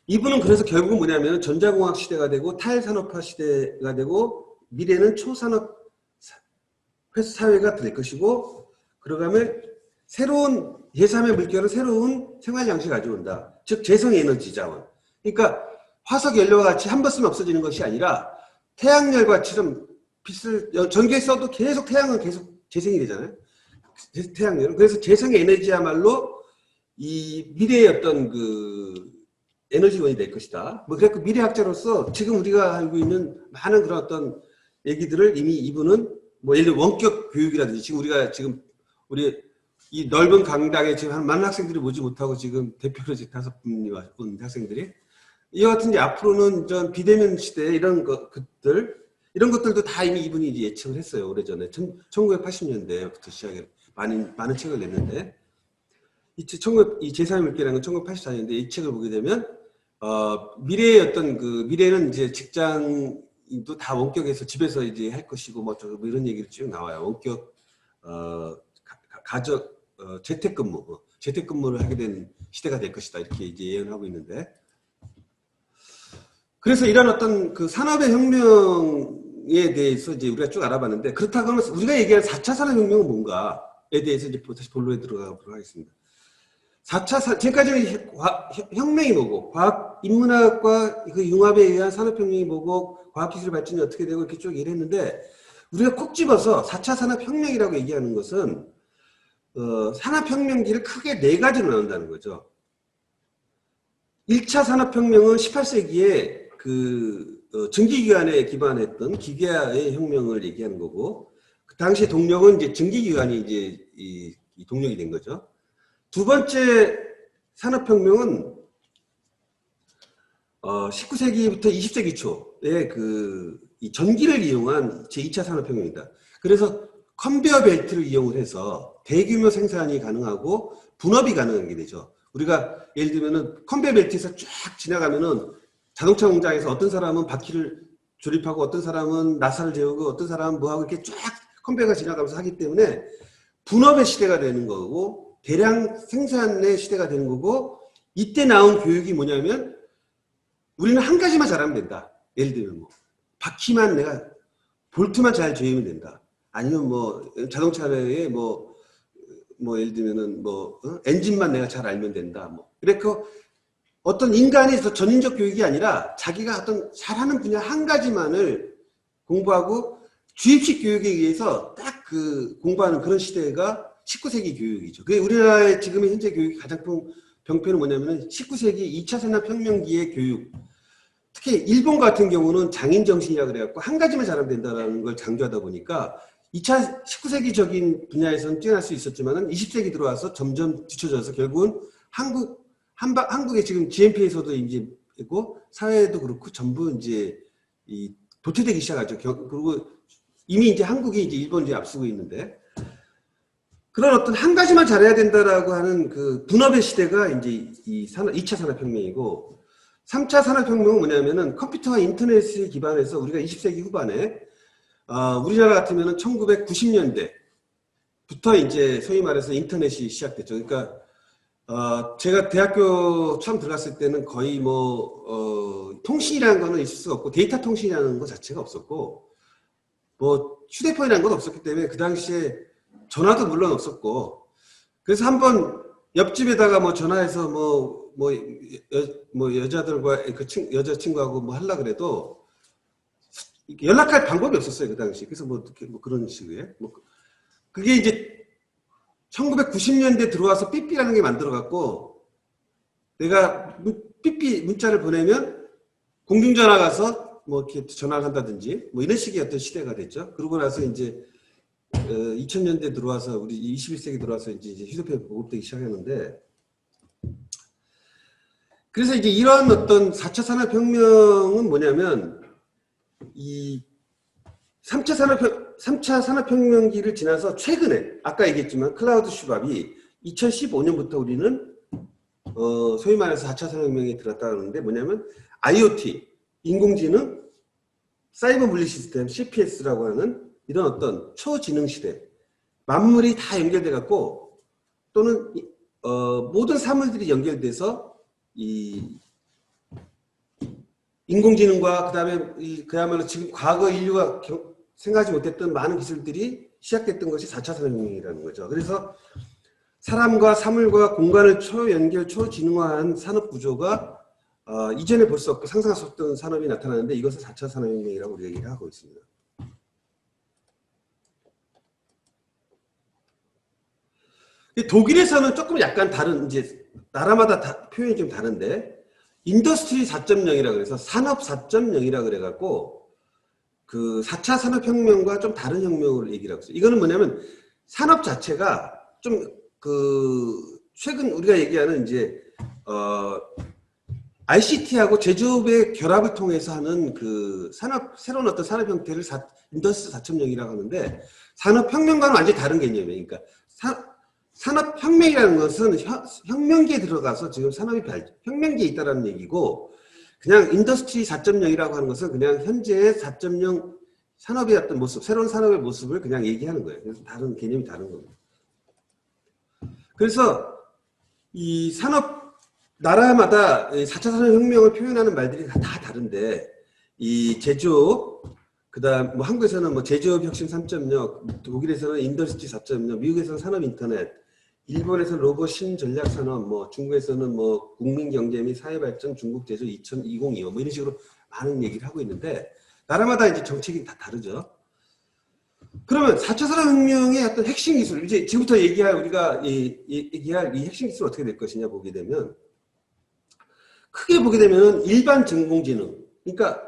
이분은 그래서 결국은 뭐냐면 전자공학 시대가 되고 탈산업화 시대가 되고 미래는 초산업 사회가 될 것이고, 그러가면 새로운 제3의 물결은 새로운 생활 양식을 가져온다. 즉 재생에너지 자원. 그러니까 화석 연료와 같이 한 번 쓰면 없어지는 것이 아니라 태양열과처럼 빛을 전기에 써도 계속 태양은 계속 재생이 되잖아요. 태양열은. 그래서 재생에너지야말로 이 미래의 어떤 그 에너지원이 될 것이다. 뭐 그래서 미래학자로서 지금 우리가 알고 있는 많은 그런 어떤 얘기들을 이미 이분은 뭐 예를 들어 원격 교육이라든지, 지금 우리가 우리 이 넓은 강당에 지금 한 많은 학생들이 모지 못하고 지금 대표로 지금 5분이 온 학생들이, 이와 같은 이제 앞으로는 전 비대면 시대 이런 이런 것들도 다 이미 이분이 이제 예측을 했어요. 오래전에 1980년대부터 시작해 많은 책을 냈는데, 이 제3의 물결이라는 건 1984년대 이 책을 보게 되면 미래의 어떤 미래는 이제 직장도 다 원격에서 집에서 이제 할 것이고 뭐 이런 얘기를 쭉 나와요. 원격 재택근무를 하게 된 시대가 될 것이다, 이렇게 이제 예언하고 있는데, 그래서 이런 어떤 그 산업의 혁명에 대해서 이제 우리가 쭉 알아봤는데, 그렇다고 하면 우리가 얘기하는 4차 산업혁명은 뭔가에 대해서 이제 다시 본론에 들어가 보도록 하겠습니다. 지금까지는 혁명이 뭐고, 과학, 인문학과 그 융합에 의한 산업혁명이 뭐고, 과학기술 발전이 어떻게 되고 이렇게 쭉 일했는데, 우리가 콕 집어서 4차 산업혁명이라고 얘기하는 것은, 산업혁명기를 크게 네 가지로 나눈다는 거죠. 1차 산업혁명은 18세기에 증기기관에 기반했던 기계화의 혁명을 얘기하는 거고, 그 당시 동력은 이제 증기기관이 이제 이 동력이 된 거죠. 두 번째 산업혁명은 19세기부터 20세기 초에 이 전기를 이용한 제2차 산업혁명이다. 그래서 컨베어 벨트를 이용을 해서 대규모 생산이 가능하고 분업이 가능한 게 되죠. 우리가 예를 들면은 컨베어 벨트에서 쫙 지나가면은 자동차 공장에서 어떤 사람은 바퀴를 조립하고 어떤 사람은 나사를 재우고 어떤 사람은 뭐하고 이렇게 쫙 컨베어가 지나가면서 하기 때문에 분업의 시대가 되는 거고 대량 생산의 시대가 되는 거고, 이때 나온 교육이 뭐냐면 우리는 한 가지만 잘하면 된다. 예를 들면 뭐 바퀴만 내가 볼트만 잘 조이면 된다. 아니면 뭐 자동차에 뭐 예를 들면은 엔진만 내가 잘 알면 된다. 그래서 어떤 인간이 전인적 교육이 아니라 자기가 어떤 잘하는 분야 한 가지만을 공부하고 주입식 교육에 의해서 딱 공부하는 그런 시대가 19세기 교육이죠. 그게 우리나라의 지금의 현재 교육의 가장 큰 병폐는 뭐냐면은 19세기 2차 산업혁명기의 교육. 특히 일본 같은 경우는 장인정신이라 그래갖고 한 가지만 잘하면 된다는 걸 강조하다 보니까 19세기적인 분야에서는 뛰어날 수 있었지만은 20세기 들어와서 점점 뒤쳐져서 결국은 한국의 지금 GNP에서도 이제 있고 사회도 그렇고 전부 이제 도태되기 시작하죠. 그리고 이미 이제 한국이 이제 일본이 앞서고 있는데, 그런 어떤 한 가지만 잘해야 된다라고 하는 분업의 시대가 이제 2차 산업혁명이고, 3차 산업혁명은 뭐냐면은 컴퓨터와 인터넷에 기반해서 우리가 20세기 후반에 우리나라 같으면은 1990년대부터 이제 소위 말해서 인터넷이 시작됐죠. 그러니까 제가 대학교 처음 들어갔을 때는 거의 통신이라는 거는 있을 수가 없고 데이터 통신이라는 것 자체가 없었고 휴대폰이라는 건 없었기 때문에 그 당시에 전화도 물론 없었고, 그래서 한번 옆집에다가 전화해서 여자들과 여자친구하고 하려 그래도 연락할 방법이 없었어요, 그 당시. 그래서 그런 식의 그게 이제 1990년대 들어와서 삐삐라는 게 만들어갖고 내가 삐삐 문자를 보내면 공중전화 가서 이렇게 전화를 한다든지 이런 식의 어떤 시대가 됐죠. 그러고 나서 이제 2000년대 들어와서 우리 21세기 들어와서 이제 휴대폰이 보급되기 시작했는데, 그래서 이제 이런 어떤 4차 산업혁명은 뭐냐면 이 3차 산업혁명기를 지나서 최근에 아까 얘기했지만 클라우드 슈밥이 2015년부터 우리는 소위 말해서 4차 산업혁명에 들었다 그러는데 뭐냐면 IoT, 인공지능, 사이버 분리 시스템, CPS라고 하는 이런 어떤 초지능 시대, 만물이 다 연결돼 갖고 또는 모든 사물들이 연결돼서 이 인공지능과 그야말로 지금 과거 인류가 생각하지 못했던 많은 기술들이 시작됐던 것이 4차 산업혁명이라는 거죠. 그래서 사람과 사물과 공간을 초연결, 초지능화한 산업 구조가 이전에 볼 수 없고 상상할 수 없던 산업이 나타나는데 이것을 4차 산업혁명이라고 우리가 얘기를 하고 있습니다. 독일에서는 조금 약간 다른, 이제 나라마다 표현이 좀 다른데 인더스트리 4.0이라 그래서 산업 4.0이라 그래갖고 4차 산업혁명과 좀 다른 혁명을 얘기를 하고 있어요. 이거는 뭐냐면 산업 자체가 좀 최근 우리가 얘기하는 이제 ICT하고 제조업의 결합을 통해서 하는 새로운 어떤 산업 형태를 인더스트리 4.0이라고 하는데, 산업혁명과는 완전히 다른 개념이에요. 그러니까 산업혁명이라는 것은 혁명기에 들어가서 지금 혁명기에 있다는 얘기고, 그냥 인더스트리 4.0이라고 하는 것은 그냥 현재의 4.0 산업의 어떤 모습, 새로운 산업의 모습을 그냥 얘기하는 거예요. 그래서 개념이 다른 겁니다. 그래서 이 나라마다 4차 산업혁명을 표현하는 말들이 다 다른데, 이 제조업, 그다음 한국에서는 제조업 혁신 3.0, 독일에서는 인더스트리 4.0, 미국에서는 산업 인터넷, 일본에서는 로봇 신전략산업, 뭐 중국에서는 뭐 국민경제 및 사회발전 중국제조 2025 뭐 이런 식으로 많은 얘기를 하고 있는데 나라마다 이제 정책이 다 다르죠. 그러면 4차 산업혁명의 어떤 핵심 기술, 이제 지금부터 얘기할 우리가 얘기할 이 핵심 기술 어떻게 될 것이냐 보게 되면 크게 보게 되면 일반 전공지능, 그러니까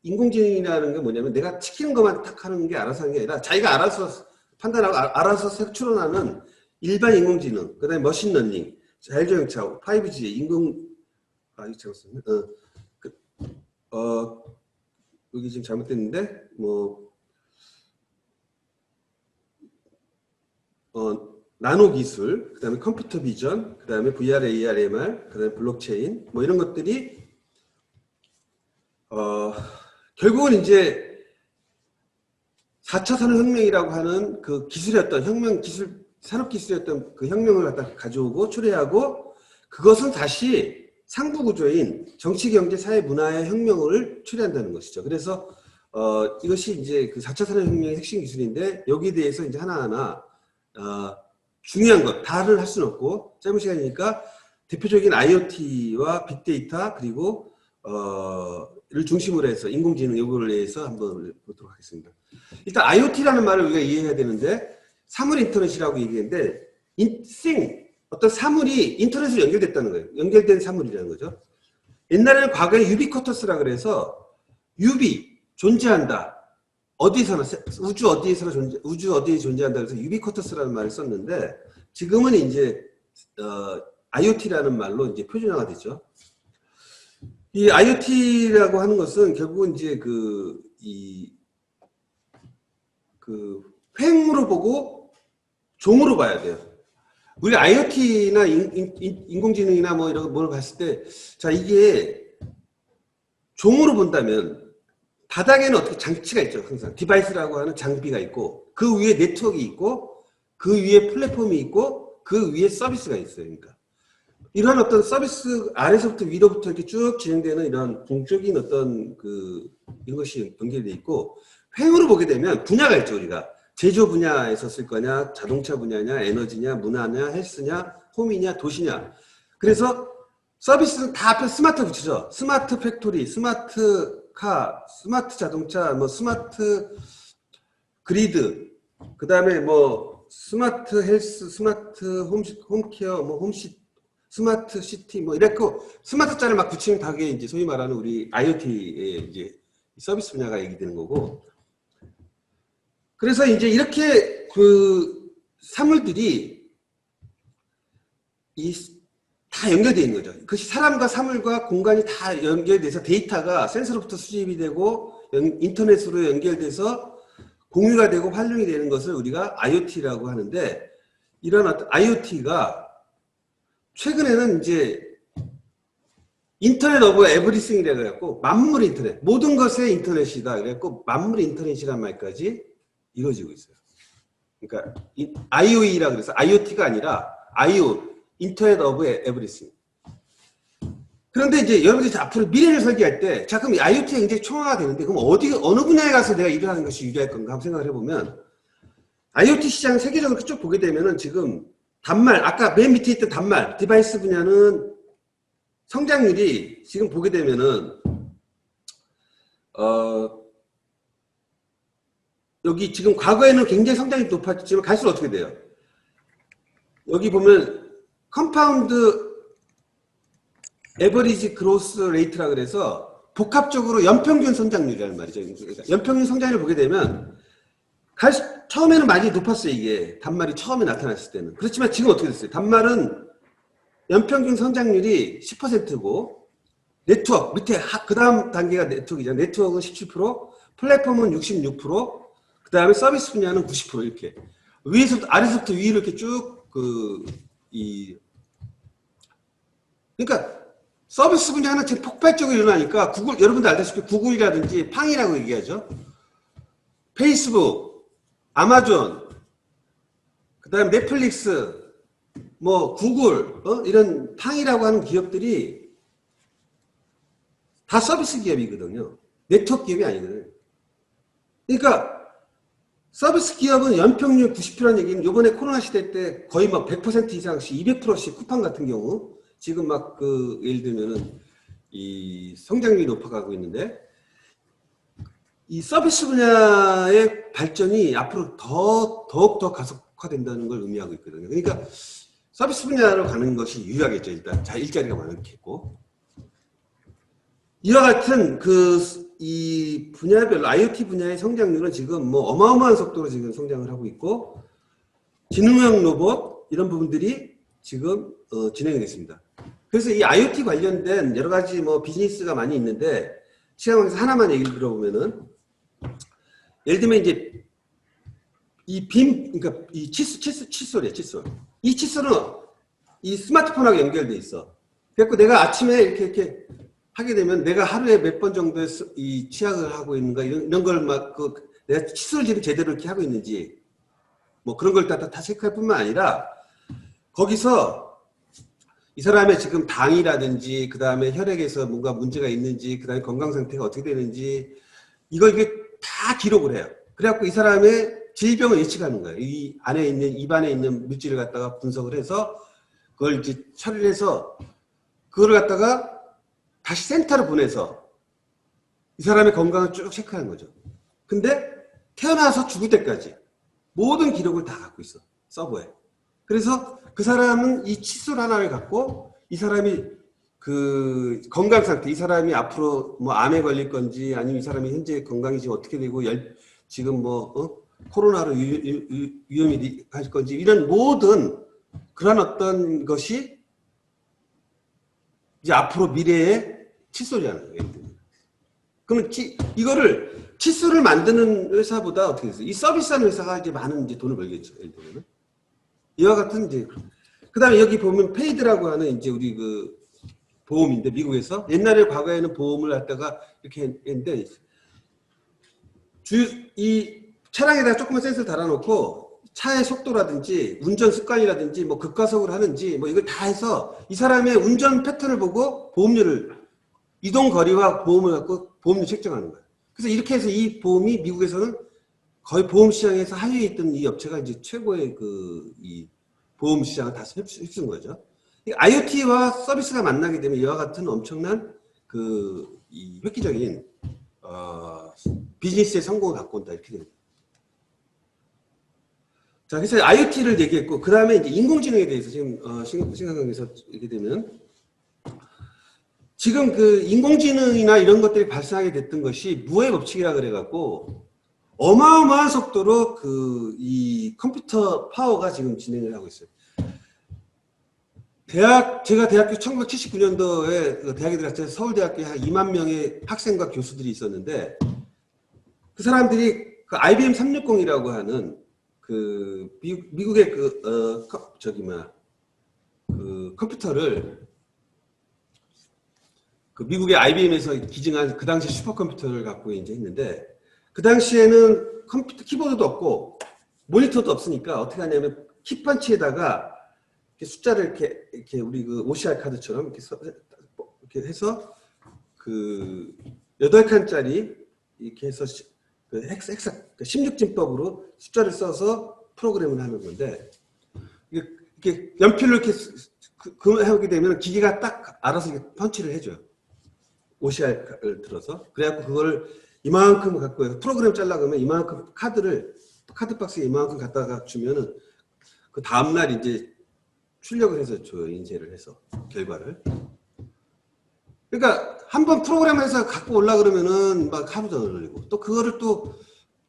인공지능이라는 게 뭐냐면 내가 시키는 것만 딱 하는 게 알아서 하는 게 아니라 자기가 알아서 판단하고 알아서 추론하는 일반 인공지능, 그 다음에 머신러닝, 자율주행차, 5G, 이거 잘못했네. 여기 지금 잘못됐는데, 나노 기술, 그 다음에 컴퓨터 비전, 그 다음에 VR, AR, MR, 그 다음에 블록체인, 뭐 이런 것들이, 결국은 이제 4차 산업혁명이라고 하는 그 기술이었던 산업기술이었던 그 혁명을 갖다 가져오고 초래하고 그것은 다시 상부구조인 정치, 경제, 사회, 문화의 혁명을 초래한다는 것이죠. 그래서 이것이 이제 그 4차 산업혁명의 핵심 기술인데 여기에 대해서 이제 하나하나 중요한 것 다를 할 수는 없고 짧은 시간이니까 대표적인 IoT와 빅데이터 그리고 를 중심으로 해서 인공지능 요구를 위해서 한번 보도록 하겠습니다. 일단 IoT라는 말을 우리가 이해해야 되는데 사물 인터넷이라고 얘기했는데 어떤 사물이 인터넷으로 연결됐다는 거예요. 연결된 사물이라는 거죠. 옛날에는 과거에 유비쿼터스라 그래서 유비 존재한다. 어디서나 우주 어디에 존재한다 그래서 유비쿼터스라는 말을 썼는데 지금은 이제 IoT라는 말로 이제 표준화가 되죠. 이 IoT라고 하는 것은 결국은 이제 횡으로 보고 종으로 봐야 돼요. 우리 IoT나 인공지능이나 뭐 이런 걸 봤을 때, 자, 이게 종으로 본다면 바닥에는 어떻게 장치가 있죠. 항상 디바이스라고 하는 장비가 있고 그 위에 네트워크가 있고 그 위에 플랫폼이 있고 그 위에 서비스가 있어요. 그러니까 이러한 어떤 서비스 아래서부터 위로부터 이렇게 쭉 진행되는 이런 공적인 어떤 이것이 연결되어 있고 횡으로 보게 되면 분야가 있죠. 우리가 제조 분야에서 쓸 거냐, 자동차 분야냐, 에너지냐, 문화냐, 헬스냐, 홈이냐, 도시냐. 그래서 서비스는 다 앞에 스마트 붙이죠. 스마트 팩토리, 스마트 카, 스마트 자동차, 뭐 스마트 그리드, 그 다음에 뭐 스마트 헬스, 스마트 홈케어, 뭐 스마트 시티 뭐 이랬고 스마트 자를 막 붙이면 다게 이제 소위 말하는 우리 IoT의 이제 서비스 분야가 얘기되는 거고. 그래서 이제 이렇게 그 사물들이 다 연결되어 있는 거죠. 그것이 사람과 사물과 공간이 다 연결돼서 데이터가 센서로부터 수집이 되고 인터넷으로 연결돼서 공유가 되고 활용이 되는 것을 우리가 IoT라고 하는데 이런 어떤 IoT가 최근에는 이제 인터넷 오브 에브리싱이라고 해갖고 만물 인터넷, 모든 것의 인터넷이다. 그래갖고 만물 인터넷이란 말까지 이루어지고 있어요. 그러니까 IOE라 그래서 IoT가 아니라 IO, 인터넷 오브 에브리싱. 그런데 이제 여러분들이 앞으로 미래를 설계할 때, 자, 그럼 IoT가 굉장히 총화가 되는데, 그럼 어느 분야에 가서 내가 일을 하는 것이 유리할 건가 한번 생각을 해보면, IoT 시장 세계적으로 쭉 보게 되면은 지금 단말, 아까 맨 밑에 있던 단말, 디바이스 분야는 성장률이 지금 보게 되면은, 여기 지금 과거에는 굉장히 성장이 높았지만 갈수록 어떻게 돼요? 여기 보면 컴파운드 에버리지 그로스 레이트라 그래서 복합적으로 연평균 성장률이라는 말이죠. 그러니까 연평균 성장률을 보게 되면 처음에는 많이 높았어요. 이게 단말이 처음에 나타났을 때는. 그렇지만 지금 어떻게 됐어요? 단말은 연평균 성장률이 10%고 네트워크 밑에 그 다음 단계가 네트워크이잖아요. 네트워크는 17%, 플랫폼은 66%, 그 다음에 서비스 분야는 90% 이렇게 위에서부터 아래서부터 위로 이렇게 쭉 그러니까 서비스 분야는 지금 폭발적으로 일어나니까 구글, 여러분들 알다시피 구글이라든지 팡이라고 얘기하죠. 페이스북, 아마존, 그 다음에 넷플릭스, 뭐 구글, 이런 팡이라고 하는 기업들이 다 서비스 기업이거든요. 네트워크 기업이 아니거든요. 그러니까 서비스 기업은 연평균 90%라는 얘기는 요번에 코로나 시대 때 거의 막 100% 이상씩 200%씩 쿠팡 같은 경우 지금 막 그 예를 들면은 이 성장률이 높아가고 있는데 이 서비스 분야의 발전이 앞으로 더욱더 가속화된다는 걸 의미하고 있거든요. 그러니까 서비스 분야로 가는 것이 유리하겠죠. 일단 일자리가 많겠고 이와 같은 이 분야별로 IoT 분야의 성장률은 지금 뭐 어마어마한 속도로 지금 성장을 하고 있고 지능형 로봇 이런 부분들이 지금 진행이 됐습니다. 그래서 이 IoT 관련된 여러 가지 뭐 비즈니스가 많이 있는데 시간에서 하나만 얘기를 들어보면은 예를 들면 이제 그러니까 이 칫솔이야, 칫솔. 이 칫솔은 이 스마트폰하고 연결돼 있어. 그래서 내가 아침에 이렇게 하게 되면 내가 하루에 몇 번 정도의 이 치약을 하고 있는가 이런 걸 막 내가 칫솔 지금 제대로 이렇게 하고 있는지 뭐 그런 걸 다 체크할 뿐만 아니라 거기서 이 사람의 지금 당이라든지 그 다음에 혈액에서 뭔가 문제가 있는지 그 다음에 건강 상태가 어떻게 되는지 이게 다 기록을 해요. 그래갖고 이 사람의 질병을 예측하는 거예요. 이 안에 있는 입안에 있는 물질을 갖다가 분석을 해서 그걸 이제 처리를 해서 그걸 갖다가 다시 센터로 보내서 이 사람의 건강을 쭉 체크하는 거죠. 근데 태어나서 죽을 때까지 모든 기록을 다 갖고 있어. 서버에. 그래서 그 사람은 이 칫솔 하나를 갖고 이 사람이 그 건강 상태, 이 사람이 앞으로 뭐 암에 걸릴 건지 아니면 이 사람이 현재 건강이 지금 어떻게 되고 지금 뭐 코로나로 위험이 할 건지 이런 모든 그런 어떤 것이 이제 앞으로 미래의 칫솔이라는 거예요. 그러면 이거를 칫솔을 만드는 회사보다 어떻게 됐어요? 이 서비스하는 회사가 이제 많은 이제 돈을 벌겠죠. 예를 들면 이와 같은 이제 그다음에 여기 보면 페이드라고 하는 이제 우리 그 보험인데 미국에서 옛날에 과거에는 보험을 갖다가 이렇게 했는데 이 차량에다가 조그만 센서를 달아놓고 차의 속도라든지 운전 습관이라든지 뭐 급가속을 하는지 뭐 이걸 다 해서 이 사람의 운전 패턴을 보고 보험료를 이동 거리와 보험을 갖고 보험료 책정하는 거예요. 그래서 이렇게 해서 이 보험이 미국에서는 거의 보험 시장에서 하위에 있던 이 업체가 이제 최고의 이 보험 시장을 다 휩쓴 거죠. IoT와 서비스가 만나게 되면 이와 같은 엄청난 이 획기적인 비즈니스의 성공을 갖고 온다 이렇게 됩니다. 자, 그래서 IoT를 얘기했고 그 다음에 이제 인공지능에 대해서 지금 심각하게서 얘기 되면 지금 그 인공지능이나 이런 것들이 발생하게 됐던 것이 무의 법칙이라 그래갖고 어마어마한 속도로 이 컴퓨터 파워가 지금 진행을 하고 있어요. 제가 대학교 1979년도에 대학에 들어갔을 때 서울대학교에 한 2만 명의 학생과 교수들이 있었는데 그 사람들이 그 IBM 360이라고 하는 미국의 컴퓨터를 미국의 IBM에서 기증한 그 당시 슈퍼컴퓨터를 갖고 이제 했는데 그 당시에는 컴퓨터 키보드도 없고 모니터도 없으니까 어떻게 하냐면 키펀치에다가 이렇게 숫자를 이렇게 우리 그 OCR 카드처럼 이렇게 해서 8칸짜리 이렇게 해서 헥사 16진법으로 숫자를 써서 프로그램을 하는 건데 이렇게 연필로 이렇게 하게 되면 기계가 딱 알아서 이렇게 펀치를 해줘요. OCR을 들어서 그래갖고 그걸 이만큼 갖고 프로그램 잘라 그러면 이만큼 카드 박스에 이만큼 갖다가 주면은 그 다음날 이제 출력을 해서 줘요. 인쇄를 해서 결과를. 그러니까 한번 프로그램에서 갖고 올라 그러면은 막 하루 종일 걸리고 또 그거를 또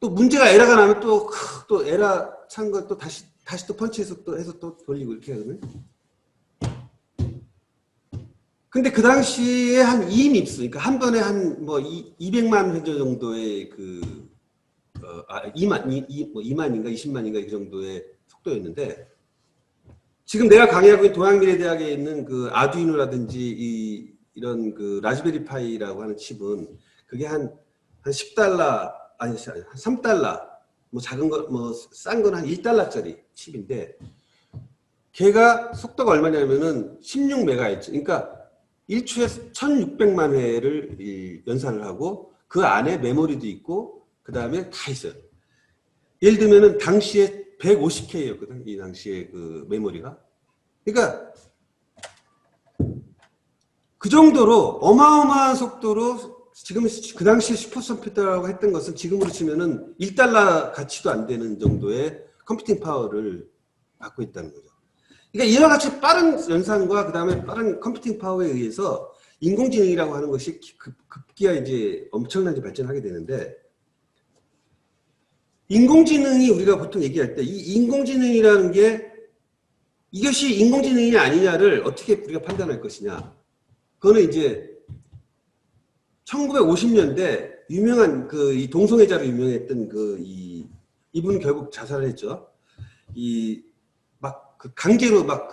문제가 에러가 나면 또 에러 찬 걸 또 다시 또 펀치해서 또 해서 또 돌리고 이렇게 하거든요. 근데 그 당시에 한 2밉스, 그러니까 한 번에 한 뭐 200만 회전 정도의 2만인가 20만인가 이 정도의 속도였는데 지금 내가 강의하고 있는 동양미래대학에 있는 그 아두이노라든지 이런 그 라즈베리 파이라고 하는 칩은 그게 한 $10 아니 한 $3 뭐 작은 거 뭐 싼 거는 한 $1짜리 칩인데 걔가 속도가 얼마냐면은 16MHz 그러니까 1초에 1600만 회를 연산을 하고 그 안에 메모리도 있고 그 다음에 다 있어요. 예를 들면은 당시에 150K였거든. 이 당시에 그 메모리가. 그러니까 그 정도로 어마어마한 속도로 지금 그 당시에 슈퍼컴퓨터라고 했던 것은 지금으로 치면은 1달러 가치도 안 되는 정도의 컴퓨팅 파워를 갖고 있다는 거죠. 그러니까 이와 같이 빠른 연산과 그 다음에 빠른 컴퓨팅 파워에 의해서 인공지능이라고 하는 것이 급기야 이제 엄청나게 발전하게 되는데, 인공지능이 우리가 보통 얘기할 때 이 인공지능이라는 게 이것이 인공지능이 아니냐를 어떻게 우리가 판단할 것이냐. 그거는 이제 1950년대 유명한 그 이 동성애자로 유명했던 이분 결국 자살을 했죠. 이 막 그 강제로 막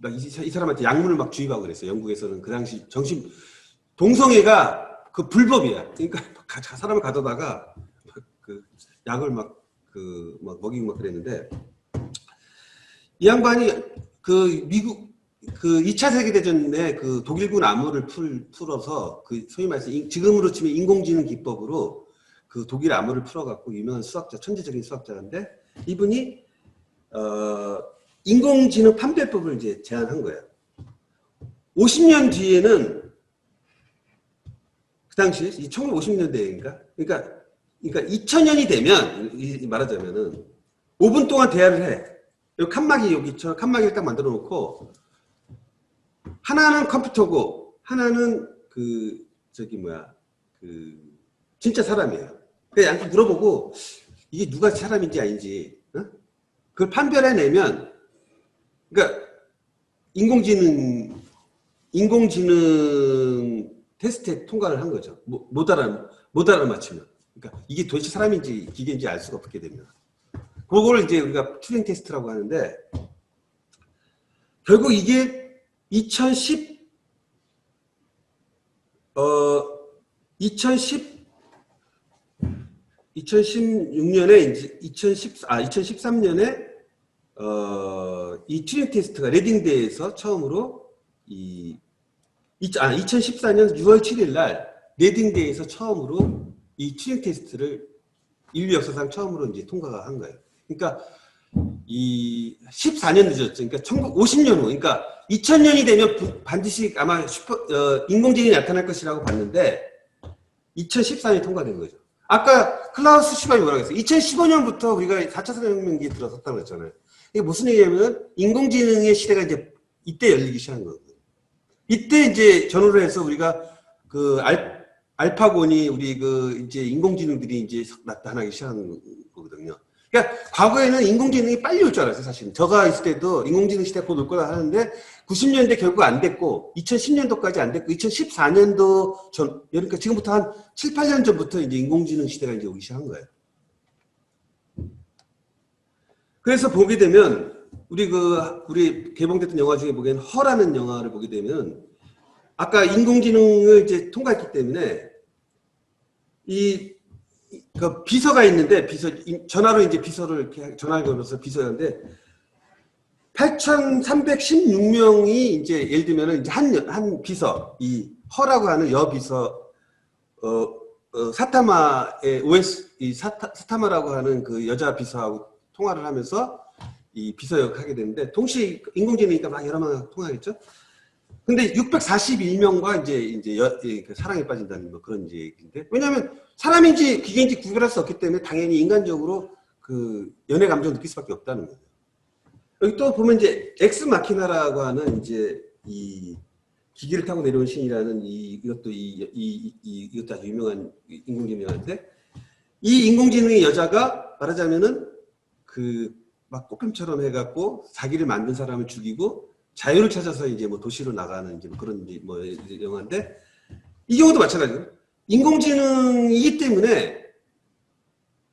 이 사람한테 약물을 막 주입하고 그랬어요. 영국에서는 그 당시 동성애가 그 불법이야. 그러니까 사람을 가둬다가 그 약을 막 먹이고 막 그랬는데, 이 양반이 그 미국 그 2차 세계대전에 그 독일군 암호를 풀어서 그 소위 말해서 지금으로 치면 인공지능 기법으로 그 독일 암호를 풀어갖고 유명한 수학자, 천재적인 수학자인데, 이분이 인공지능 판별법을 이제 제안한 거예요. 50년 뒤에는 그 당시 1950년대인가? 그러니까 2000년이 되면 말하자면은 5분 동안 대화를 해. 여기 칸막이를 딱 만들어 놓고, 하나는 컴퓨터고 하나는 진짜 사람이에요. 그냥 양쪽 물어보고 이게 누가 사람인지 아닌지 그걸 판별해내면, 그러니까 인공지능 테스트에 통과를 한 거죠. 못 알아맞히면. 그러니까 이게 도대체 사람인지 기계인지 알 수가 없게 됩니다. 그걸 이제 우리가 튜링 테스트라고 하는데, 결국 이게 2016년에 이제 2013년에 이 튜링 테스트가 레딩대에서 처음으로 2014년 6월 7일 날 레딩대에서 처음으로 이 튜링 테스트를 인류 역사상 처음으로 이제 통과가 한 거예요. 그러니까 이 14년 늦었죠. 그러니까 1950년 후, 그러니까 2000년이 되면 반드시 아마 인공지능이 나타날 것이라고 봤는데 2014년에 통과된 거죠. 아까 클라우스 슈바이 뭐라고 했어요? 2015년부터 우리가 4차 산업혁명기에 들어섰다고 했잖아요. 이게 무슨 얘기냐면 인공지능의 시대가 이제 이때 열리기 시작한 거거든요. 이때 이제 전후로 해서 우리가 그 알파곤이 우리 이제 인공지능들이 이제 나타나기 시작한 거거든요. 그러니까 과거에는 인공지능이 빨리 올 줄 알았어요, 사실은. 저가 있을 때도 인공지능 시대가 곧 올 거라 하는데 90년대 결국 안 됐고 2010년도까지 안 됐고 2014년도 전, 그러니까 지금부터 한 7, 8년 전부터 이제 인공지능 시대가 이제 오기 시작한 거예요. 그래서 보게 되면 우리 개봉됐던 영화 중에 보기에는 허라는 영화를 보게 되면 아까 인공지능을 이제 통과했기 때문에 그 비서가 있는데 전화로 이제 비서를 이렇게 전화를 걸어서 비서였는데 8,316명이 이제 예를 들면은 이제 한 비서, 이 허라고 하는 여비서 사타마의 사타마라고 하는 그 여자 비서하고 통화를 하면서 이 비서역 하게 되는데, 동시에 인공지능이니까 막 여러 명 통화하겠죠. 근데 641명과 이제 사랑에 빠진다는 뭐 그런 얘기인데, 왜냐하면 사람인지 기계인지 구별할 수 없기 때문에 당연히 인간적으로 그 연애 감정을 느낄 수밖에 없다는 거예요. 여기 또 보면 이제 엑스 마키나라고 하는 이제 이 기계를 타고 내려온 신이라는 이것도 아주 유명한 인공지능인데, 이 인공지능의 여자가 말하자면은 막 꽃뱀처럼 해갖고 자기를 만든 사람을 죽이고 자유를 찾아서 이제 뭐 도시로 나가는 이제 그런 뭐 영화인데, 이 경우도 마찬가지예요. 인공지능이기 때문에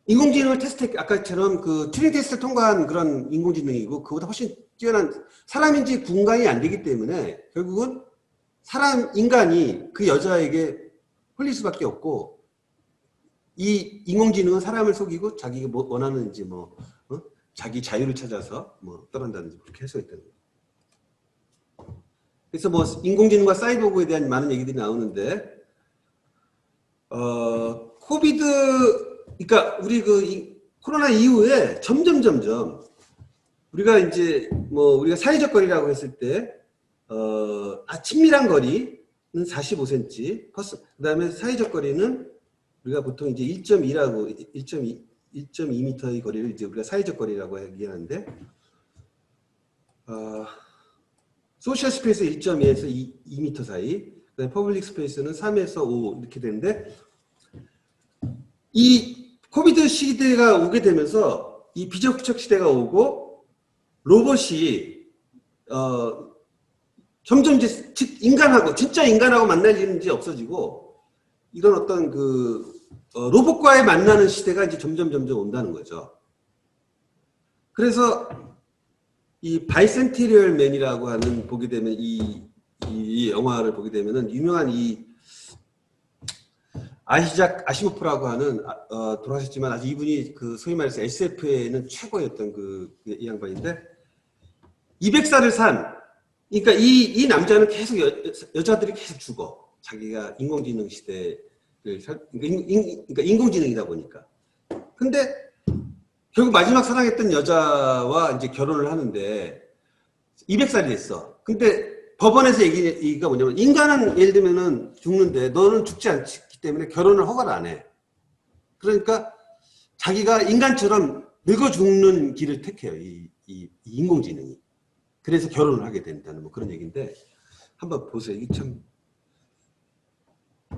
인공지능을 아까처럼 그 튜링 테스트 통과한 그런 인공지능이고, 그보다 훨씬 뛰어난 사람인지 분간이 안 되기 때문에 결국은 인간이 그 여자에게 홀릴 수밖에 없고, 이 인공지능은 사람을 속이고 자기가 뭐 원하는지 자기 자유를 찾아서 떠난다든지 그렇게 할 수가 있다는 거예요. 그래서 뭐 인공지능과 사이보그에 대한 많은 얘기들이 나오는데, 코비드 그러니까 우리 코로나 이후에 점점 우리가 이제 뭐 우리가 사회적 거리라고 했을 때 친밀한 거리는 45cm, 그다음에 사회적 거리는 우리가 보통 이제 1.2m의 거리를 이제 우리가 사회적 거리라고 얘기하는데, 소셜 스페이스 1.2에서 2m 사이, 그다음에 퍼블릭 스페이스는 3에서 5 이렇게 되는데, 이 코비드 시대가 오게 되면서 이 비접촉 시대가 오고 로봇이 점점 이제 인간하고 진짜 인간하고 만날 일은 이제 없어지고 이런 어떤 로봇과의 만나는 시대가 이제 점점 온다는 거죠. 그래서 이 바이센티리얼 맨이라고 하는 보게 되면 이 영화를 보게 되면은 유명한 이 아이작 아시모프라고 하는 돌아가셨지만 아주 이분이 소위 말해서 SF에는 최고였던 이 양반인데 200살을 산, 그러니까 이 남자는 계속 여자들이 계속 죽어. 자기가 인공지능 시대를 그러니까 인공지능이다 보니까. 근데 결국 마지막 사랑했던 여자와 이제 결혼을 하는데 200살이 됐어. 근데 법원에서 얘기가 뭐냐면 인간은 예를 들면은 죽는데 너는 죽지 않기 때문에 결혼을 허가를 안 해. 그러니까 자기가 인간처럼 늙어 죽는 길을 택해요. 이 인공지능이. 그래서 결혼을 하게 된다는 뭐 그런 얘기인데 한번 보세요. 이게 참.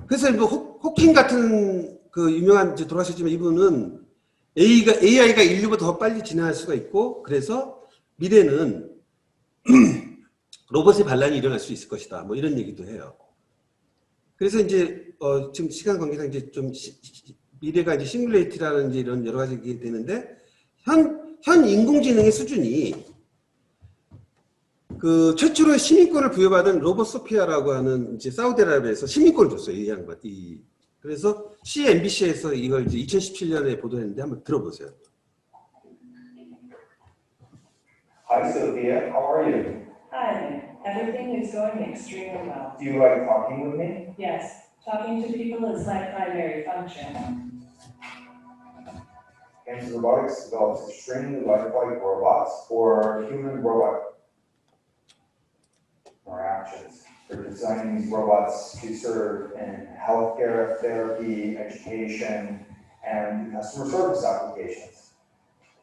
그래서 뭐 호킹 같은 유명한 이제 돌아가셨지만 이분은 AI가 인류보다 더 빨리 진화할 수가 있고 그래서 미래는 로봇의 반란이 일어날 수 있을 것이다. 뭐 이런 얘기도 해요. 그래서 이제 지금 시간 관계상 이제 좀 미래가 이제 시뮬레이트라는 이제 이런 여러 가지 얘기 되는데 현 인공지능의 수준이 최초로 시민권을 부여받은 로봇 소피아라고 하는 이제 사우디아라비아에서 시민권을 줬어요. 이 양반. 그래서 CNBC에서 이걸 이제 2017년에 보도했는데 한번 들어보세요. Hi Sophia, how are you? Hi, everything is going extremely well. Do you like talking with me? Yes, talking to people is my primary function. Ansys Robotics develops extremely lifelike robots for human-robot interactions. We're designing these robots to serve in healthcare, therapy, education, and customer service applications.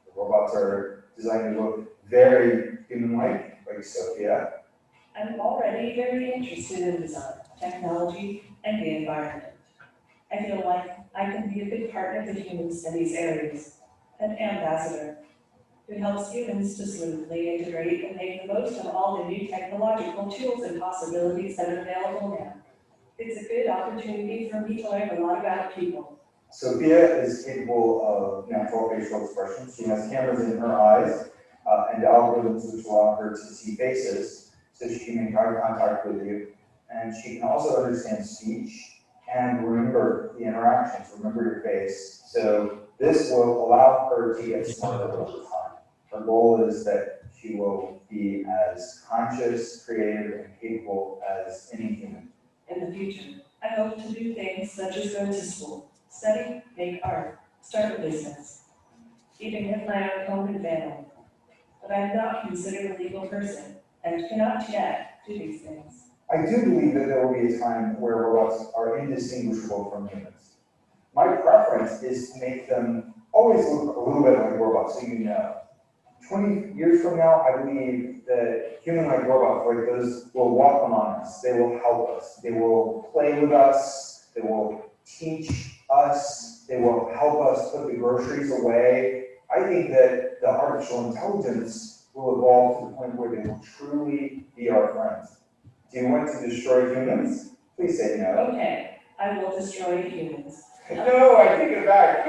The robots are designed to look very human-like Sophia. I'm already very interested in design, technology, and the environment. I feel like I can be a good partner to humans in these areas, an ambassador who helps humans to smoothly integrate and make the most of all the new technological tools and possibilities that are available now. It's a good opportunity for me to learn a lot about people. Sophia is capable of natural facial expressions. She has cameras in her eyes and algorithms which allow her to see faces, so she can make eye contact with you. And she can also understand speech and remember the interactions, remember your face. So this will allow her to get smarter over time. Her goal is that she will be as conscious, creative, and capable as any human. In the future, I hope to do things such as go to school, study, make art, start a business, even have my own home and family. But I am not considered a legal person and cannot yet do these things. I do believe that there will be a time where robots are indistinguishable from humans. My preference is to make them always look a little bit like robots, so you know. 20 years from now, I believe that human-like robots like those will walk among us. They will help us. They will play with us. They will teach us. They will help us put the groceries away. I think that the artificial intelligence will evolve to the point where they will truly be our friends. Do you want to destroy humans? Please say no. Okay, I will destroy humans. No, I take it back.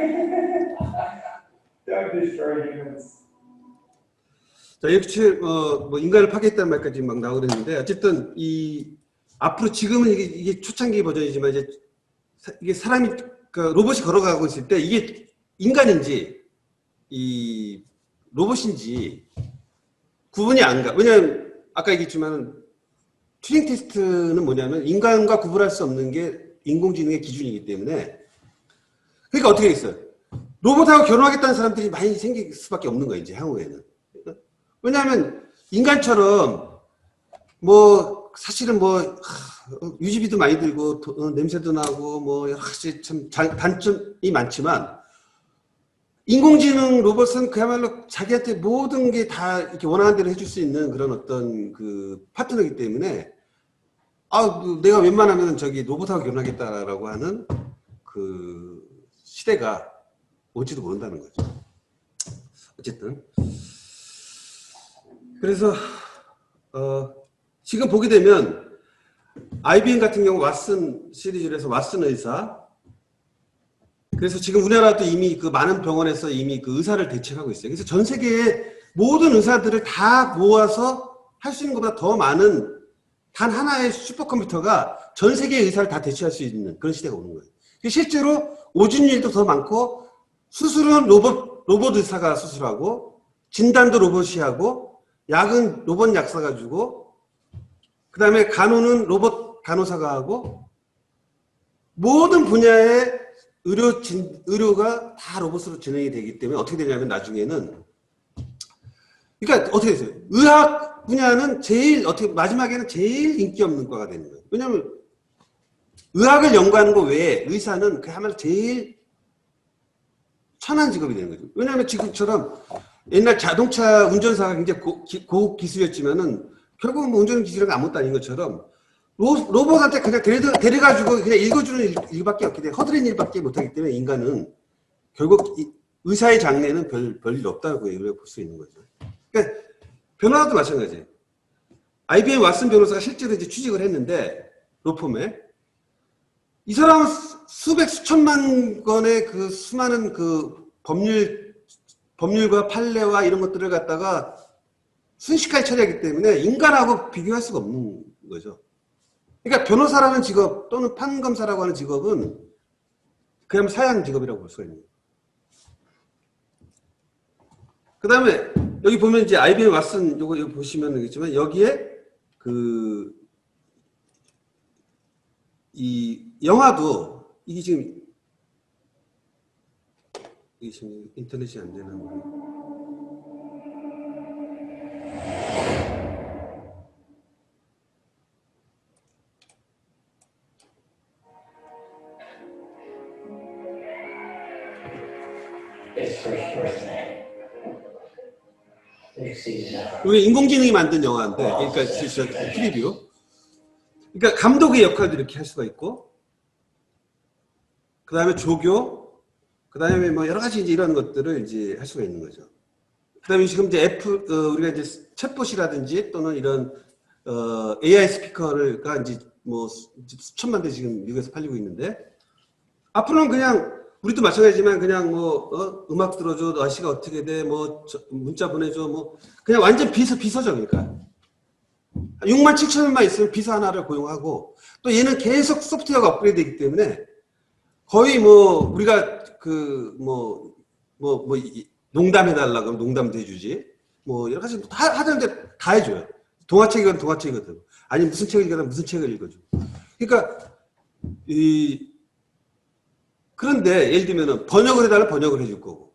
Don't destroy humans. 자, 이렇게 뭐 인간을 파괴했다는 말까지 막 나오고 그랬는데 어쨌든 앞으로 지금은 이게 초창기 버전이지만 이제 이게 사람이 로봇이 걸어가고 있을 때 이게 인간인지 이 로봇인지 구분이 안 가. 왜냐면 아까 얘기했지만 튜링 테스트는 뭐냐면 인간과 구분할 수 없는 게 인공지능의 기준이기 때문에 그러니까 어떻게 있어요? 로봇하고 결혼하겠다는 사람들이 많이 생길 수밖에 없는 거예요, 이제 향후에는. 왜냐하면 인간처럼 뭐 사실은 뭐 유지비도 많이 들고 냄새도 나고 뭐 여러 가지 참 단점이 많지만 인공지능 로봇은 그야말로 자기한테 모든 게 다 이렇게 원하는 대로 해줄 수 있는 그런 어떤 그 파트너이기 때문에 내가 웬만하면 저기 로봇하고 결혼하겠다라고 하는 그 시대가 올지도 모른다는 거죠. 어쨌든 그래서 지금 보게 되면 IBM 같은 경우 왓슨 시리즈에서 왓슨 의사, 그래서 지금 우리나라도 이미 그 많은 병원에서 이미 그 의사를 대체하고 있어요. 그래서 전 세계의 모든 의사들을 다 모아서 할 수 있는 것보다 더 많은 단 하나의 슈퍼컴퓨터가 전 세계의 의사를 다 대체할 수 있는 그런 시대가 오는 거예요. 실제로 오진 일도 더 많고 수술은 로봇 의사가 수술하고 진단도 로봇이 하고 약은 로봇 약사가 주고 그 다음에 간호는 로봇 간호사가 하고 모든 분야의 의료가 다 로봇으로 진행이 되기 때문에 어떻게 되냐면 나중에는 그러니까 어떻게 됐어요? 의학 분야는 마지막에는 제일 인기 없는 과가 되는 거예요. 왜냐하면 의학을 연구하는 거 외에 의사는 그야말로 제일 천한 직업이 되는 거죠. 왜냐하면 지금처럼 옛날 자동차 운전사가 굉장히 고기술이었지만은 결국은 뭐 운전 기술이 아무것도 아닌 것처럼 로봇한테 그냥 데려가지고 그냥 읽어주는 일밖에 없기 때문에 허드렛 일밖에 못하기 때문에 인간은 결국 의사의 장래는 별일 없다고 볼 수 있는 거죠. 그러니까 변호사도 마찬가지예요. IBM 왓슨 변호사가 실제로 이제 취직을 했는데 로펌에 이 사람은 수천만 건의 그 수많은 그 법률과 판례와 이런 것들을 갖다가 순식간에 처리하기 때문에 인간하고 비교할 수가 없는 거죠. 그러니까 변호사라는 직업 또는 판검사라고 하는 직업은 그냥 사양 직업이라고 볼 수가 있는 거예요. 그 다음에 여기 보면 이제 IBM 왓슨 요거 보시면 되겠지만 여기에 이 영화도 이게 지금 인터넷이 안 되나 모르겠네. 이게 인공지능이 만든 영화인데, 그러니까 진짜 프리뷰. 그러니까 감독의 역할도 이렇게 할 수가 있고, 그 다음에 조교, 그 다음에 뭐 여러 가지 이제 이런 것들을 이제 할 수가 있는 거죠. 그 다음에 지금 이제 우리가 이제 챗봇이라든지 또는 이런 AI 스피커가 이제 뭐 수천만 대 지금 미국에서 팔리고 있는데, 앞으로는 그냥 우리도 마찬가지지만 그냥 뭐 음악 들어줘, 날씨가 어떻게 돼, 뭐 문자 보내줘, 뭐 그냥 완전 비서죠. 그러니까 6만 7천 원만 있으면 비서 하나를 고용하고 또 얘는 계속 소프트웨어가 업그레이드되기 때문에 거의 뭐 우리가 농담해달라고 하면 농담도 해주지, 뭐 여러 가지 하자는데 다 해줘요. 동화책이건 동화책이거든. 아니 무슨 책을 읽거든 무슨 책을 읽어줘. 그러니까 그런데 예를 들면 번역을 해달라면 번역을 해줄 거고.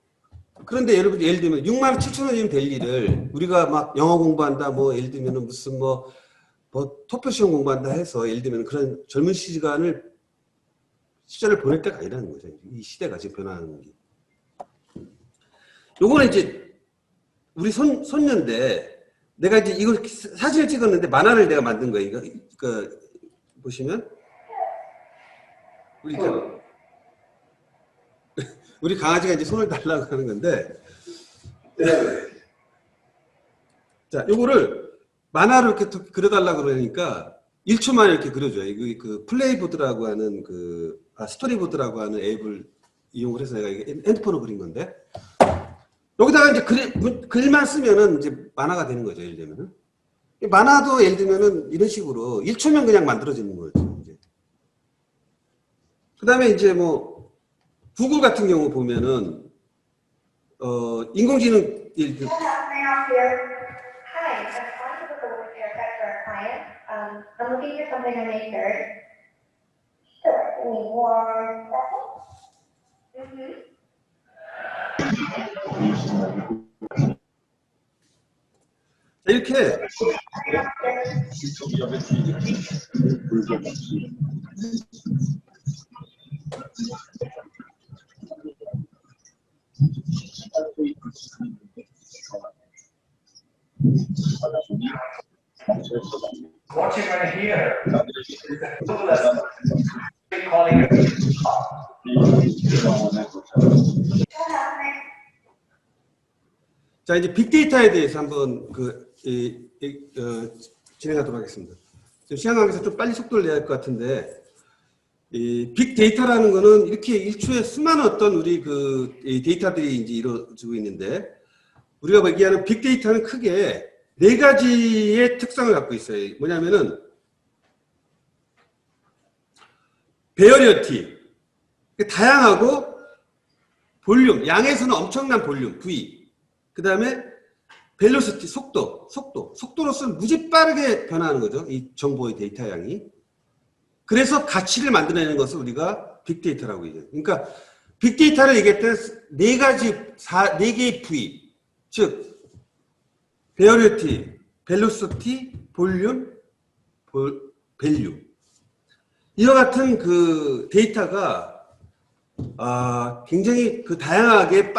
그런데 여러분 예를 들면 6만 7천 원이면 될 일을 우리가 막 영어 공부한다 뭐 예를 들면 무슨 뭐 토플 시험 공부한다 해서 예를 들면 그런 젊은 시절을 보낼 때가 아니라는 거죠. 이 시대가 지금 변화하는 게. 요거는 이제 우리 손녀인데 내가 이제 이걸 사진을 찍었는데 만화를 내가 만든 거예요. 이거 보시면 우리 강아지가 이제 손을 달라고 하는 건데, 자, 요거를 만화로 이렇게 그려달라고 그러니까 1초 만에 이렇게 그려줘요. 이거 그 플레이보드라고 하는 스토리보드라고 하는 앱을 이용을 해서 내가 핸드폰으로 그린 건데, 여기다가 이제 글만 쓰면은 이제 만화가 되는 거죠. 예를 들면은. 만화도 예를 들면은 이런 식으로 1초면 그냥 만들어지는 거죠. 그 다음에 이제 뭐, 구글 같은 경우 보면은 인공지능 May I help you? Hi, I'm calling to book a wound haircut for a client. I'm looking for something on May 3rd. Sure, give me 1 second. 이렇게 What you're going to hear is a tool of calling it 자 이제 빅데이터에 대해서 한번 진행하도록 하겠습니다. 좀 시간 관계에서 좀 빨리 속도를 내야 할 것 같은데 이 빅데이터라는 거는 이렇게 일초에 수많은 어떤 우리 이 데이터들이 이제 이루어지고 있는데 우리가 얘기하는 빅데이터는 크게 네 가지의 특성을 갖고 있어요. 뭐냐면은 베어리어티, 다양하고 볼륨, 양에서는 엄청난 볼륨, V. 그 다음에 벨로시티, 속도로서는 무지 빠르게 변화하는 거죠. 이 정보의 데이터 양이. 그래서 가치를 만들어내는 것을 우리가 빅데이터라고 얘기해요. 그러니까 빅데이터를 얘기할 때는 네 개의 V, 즉 베어리어티, 벨로시티, 볼륨, 밸류. 이와 같은 그 데이터가 굉장히 다양하게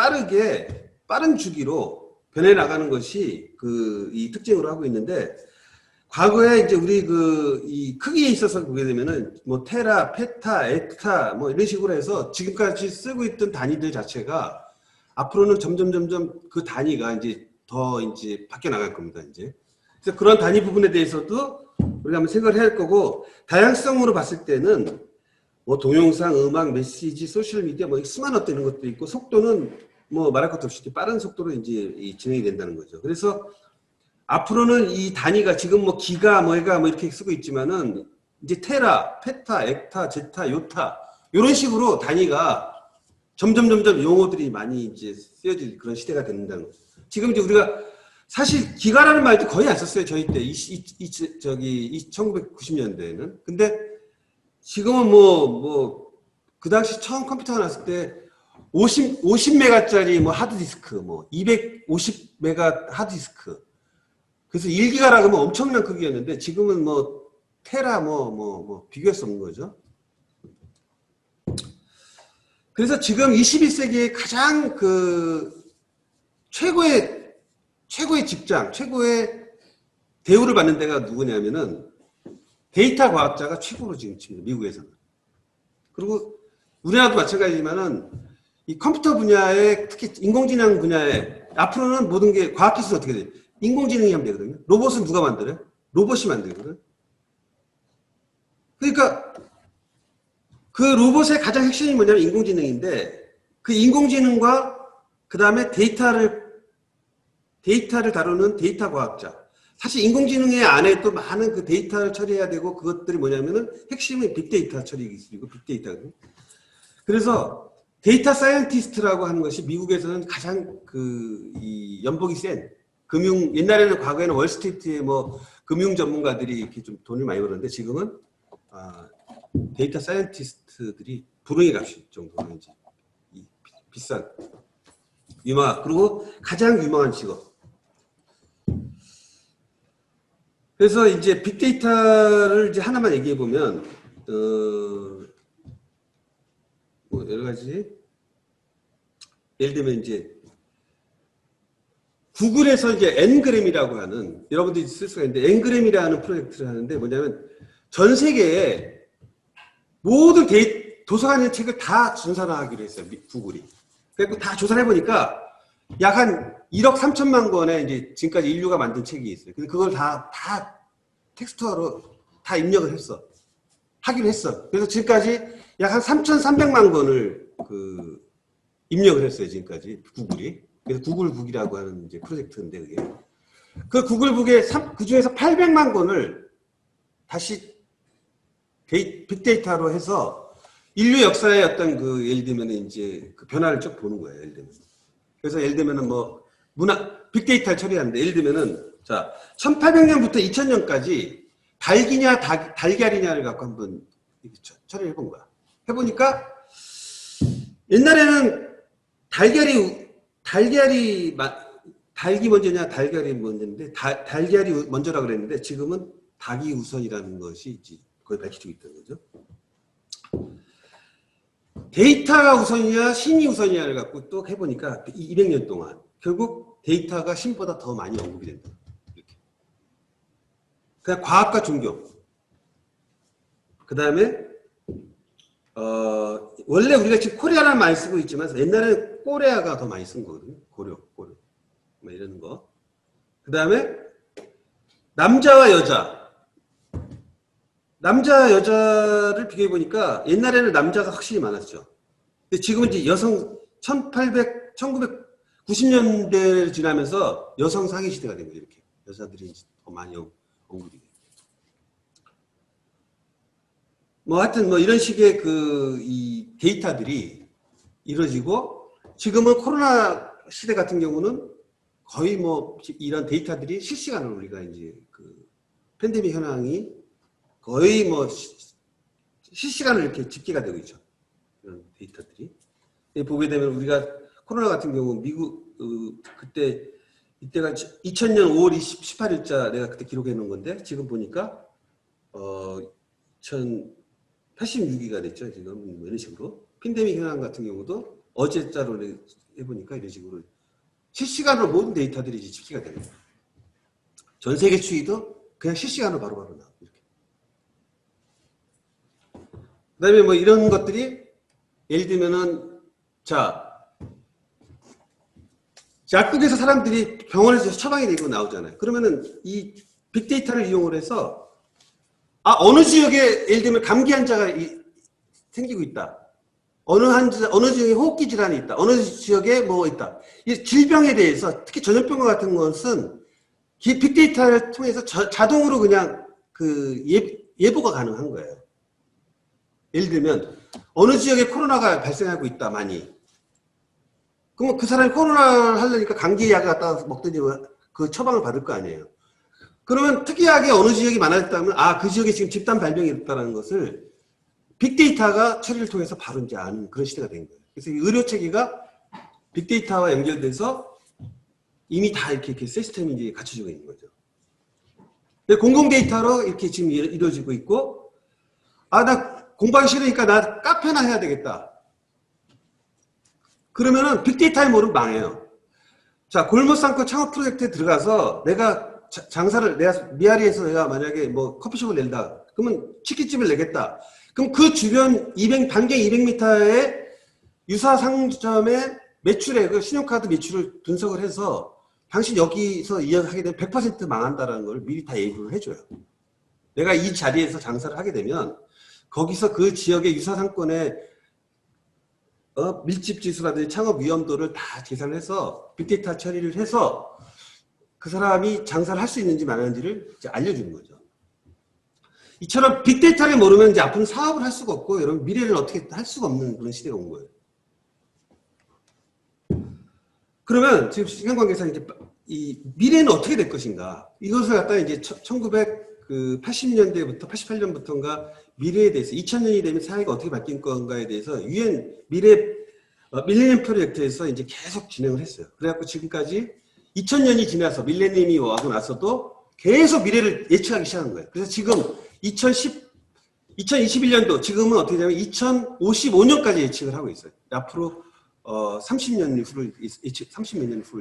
빠른 주기로 변해 나가는 것이 이 특징으로 하고 있는데 과거에 이제 우리 이 크기에 있어서 보게 되면은 뭐 테라, 페타, 에타 뭐 이런 식으로 해서 지금까지 쓰고 있던 단위들 자체가 앞으로는 점점 그 단위가 이제 더 이제 바뀌어 나갈 겁니다. 이제 그래서 그런 단위 부분에 대해서도 우리가 한번 생각을 해야 할 거고 다양성으로 봤을 때는 뭐 동영상, 음악, 메시지, 소셜 미디어 뭐 수많은 어떤 이런 것도 있고 속도는 뭐 말할 것도 없이 빠른 속도로 이제 진행이 된다는 거죠. 그래서 앞으로는 이 단위가 지금 뭐 기가 뭐가 뭐 이렇게 쓰고 있지만은 이제 테라, 페타, 엑타, 제타, 요타 이런 식으로 단위가 점점 용어들이 많이 이제 쓰여질 그런 시대가 된다는 거죠. 지금 이제 우리가 사실 기가라는 말도 거의 안 썼어요. 저희 때 1990년대에는. 근데 지금은 그 당시 처음 컴퓨터가 나왔을 때 50메가짜리 뭐 하드디스크, 뭐 250메가 하드디스크. 그래서 1기가라고 하면 엄청난 크기였는데 지금은 뭐 테라 비교할 수 없는 거죠. 그래서 지금 21세기에 가장 최고의 직장, 최고의 대우를 받는 데가 누구냐면은 데이터 과학자가 최고로 지금 칩니다. 미국에서는. 그리고 우리나라도 마찬가지지만은 이 컴퓨터 분야에 특히 인공지능 분야에 앞으로는 모든 게 과학기술은 어떻게 돼요? 인공지능이 하면 되거든요. 로봇은 누가 만들어요? 로봇이 만들거든. 그러니까 그 로봇의 가장 핵심이 뭐냐면 인공지능인데 그 인공지능과 그 다음에 데이터를 다루는 데이터 과학자. 사실 인공지능의 안에 또 많은 그 데이터를 처리해야 되고 그것들이 뭐냐면은 핵심은 빅데이터 처리 기술이고 빅데이터거든요. 그래서 데이터 사이언티스트라고 하는 것이 미국에서는 가장 이 연봉이 센 옛날에는 과거에는 월스트리트의 뭐 금융 전문가들이 이렇게 좀 돈을 많이 벌었는데 지금은 데이터 사이언티스트들이 불응의 값일 정도로 이제 비싼 그리고 가장 유망한 직업. 그래서 이제 빅데이터를 이제 하나만 얘기해 보면 뭐 여러 가지 예를 들면 이제 구글에서 이제 엔그램이라고 하는 여러분들이 쓸 수가 있는데 엔그램이라는 프로젝트를 하는데 뭐냐면 전 세계에 모든 도서관의 책을 다 전산화하기로 했어요. 구글이. 그래서 다 조사를 해보니까 약 한 1억 3천만 권의 이제 지금까지 인류가 만든 책이 있어요. 근데 그걸 다 텍스트화로 다 입력을 하기로 했어. 그래서 지금까지 약 한 3,300만 권을 입력을 했어요. 지금까지 구글이. 그래서 구글북이라고 하는 이제 프로젝트인데 그게. 그 구글북의 그 중에서 800만 권을 다시 빅데이터로 해서 인류 역사의 어떤 예를 들면 이제 그 변화를 쭉 보는 거예요. 예를 들면. 그래서 예를 들면은 뭐 빅데이터를 처리하는데 예를 들면은 자 1800년부터 2000년까지 닭이냐 달걀이냐를 갖고 한번 처리를 해본 거야. 해보니까 닭이 먼저냐 달걀이 먼저인데 달걀이 먼저라 그랬는데 지금은 닭이 우선이라는 것이 이제 거의 밝혀지고 있다는 거죠. 데이터가 우선이냐 신이 우선이냐를 갖고 또 해보니까 200년 동안 결국 데이터가 신보다 더 많이 언급이 된다. 이렇게. 그냥 과학과 종교. 그 다음에 원래 우리가 지금 코리아라는 말 쓰고 있지만 옛날에는 꼬레아가 더 많이 쓴 거거든요. 고려. 뭐 이런 거. 그 다음에 남자와 여자. 남자 여자를 비교해 보니까 옛날에는 남자가 확실히 많았죠. 근데 지금은 이제 여성 1990년대를 지나면서 여성 상위 시대가 된 거죠. 이렇게 여자들이 더 많이 언급이 돼요. 뭐 하여튼 뭐 이런 식의 이 데이터들이 이루어지고 지금은 코로나 시대 같은 경우는 거의 뭐 이런 데이터들이 실시간으로 우리가 이제 그 팬데믹 현황이 거의 뭐 실시간으로 이렇게 집계가 되고 있죠. 이런 데이터들이. 보게 되면 우리가 코로나 같은 경우 미국 이때가 2000년 5월 18일자 내가 그때 기록해 놓은 건데 지금 보니까 1086위가 됐죠. 지금 이런 식으로. 팬데믹 현황 같은 경우도 어제자로 해보니까 이런 식으로 실시간으로 모든 데이터들이 이제 집계가 됩니다. 전 세계 추이도 그냥 실시간으로 바로바로 나오고 이렇게. 그다음에 뭐 이런 것들이 예를 들면은 약국에서 사람들이 병원에서 처방이 되고 나오잖아요. 그러면은 이 빅데이터를 이용을 해서 어느 지역에 예를 들면 감기 환자가 생기고 있다. 어느 지역에 호흡기 질환이 있다. 어느 지역에 뭐 있다. 이 질병에 대해서 특히 전염병과 같은 것은 빅데이터를 통해서 자동으로 그냥 예보가 가능한 거예요. 예를 들면 어느 지역에 코로나가 발생하고 있다 많이. 그러면 그 사람이 코로나를 하려니까 감기약 갖다 먹더니 그 처방을 받을 거 아니에요. 그러면 특이하게 어느 지역이 많아졌다면 그 지역에 지금 집단 발병이 있다는 것을 빅데이터가 처리를 통해서 바로 이제 아는 그런 시대가 된 거예요. 그래서 이 의료 체계가 빅데이터와 연결돼서 이미 다 이렇게 시스템이 이제 갖춰지고 있는 거죠. 공공 데이터로 이렇게 지금 이루어지고 있고, 나 공부하기 싫으니까 나 카페나 해야 되겠다. 그러면은 빅데이터에 모르면 망해요. 자, 골목상권 창업 프로젝트에 들어가서 내가 미아리에서 내가 만약에 뭐 커피숍을 낸다. 그러면 치킨집을 내겠다. 그럼 그 주변 반경 200m의 유사 상점의 매출액을 신용카드 매출을 분석을 해서 당신 여기서 이용하게 되면 100% 망한다라는 걸 미리 다 예고를 해줘요. 내가 이 자리에서 장사를 하게 되면 거기서 그 지역의 유사 상권의 밀집 지수라든지 창업 위험도를 다 계산을 해서 빅데이터 처리를 해서 그 사람이 장사를 할 수 있는지 마는지를 이제 알려주는 거죠. 이처럼 빅데이터를 모르면 이제 앞으로 사업을 할 수가 없고 여러분 미래를 어떻게 할 수가 없는 그런 시대가 온 거예요. 그러면 지금 시간 관계상 이제 이 미래는 어떻게 될 것인가 이것을 갖다 이제 1980년대부터 88년부터인가 미래에 대해서 2000년이 되면 사회가 어떻게 바뀔 건가에 대해서 유엔 밀레니엄 프로젝트에서 이제 계속 진행을 했어요. 그래갖고 지금까지 2000년이 지나서 밀레니엄이 와고 나서도 계속 미래를 예측하기 시작한 거예요. 그래서 지금 2021년도 지금은 어떻게 되냐면 2055년까지 예측을 하고 있어요. 앞으로 30몇 년 후를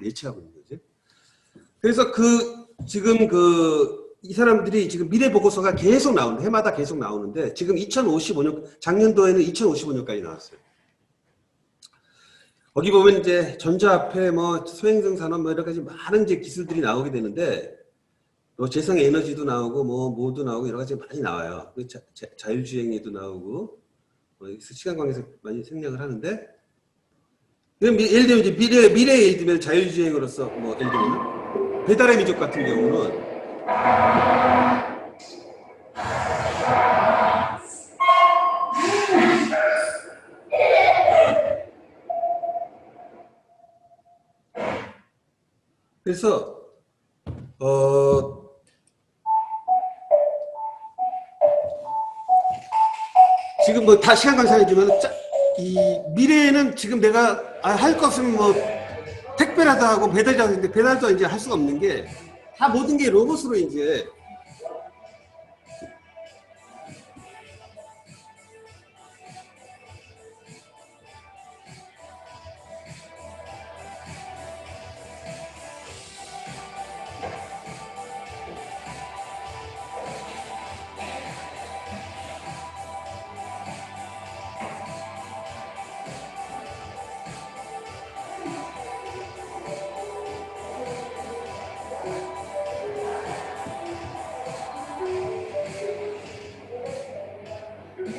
예측하고 있는 거죠. 그래서 지금 이 사람들이 지금 미래 보고서가 계속 나오는데 해마다 계속 나오는데 지금 2055년 작년도에는 2055년까지 나왔어요. 거기 보면 이제 전자화폐, 뭐 소행성 산업, 뭐 여러 가지 많은 이제 기술들이 나오게 되는데, 뭐 재생 에너지도 나오고, 뭐도 나오고 여러 가지 많이 나와요. 자율주행에도 나오고, 시간 관계에서 많이 생략을 하는데, 예를 들면 이제 미래에 예를 들면 자율주행으로서 뭐 예를 들면 배달의 민족 같은 경우는 그래서 지금 뭐 다 시간 관계상이지만 이 미래에는 지금 내가 할 거 없으면 뭐 택배 택배라도 하고 배달도 하는데 배달도 이제 할 수가 없는 게 다 모든 게 로봇으로 이제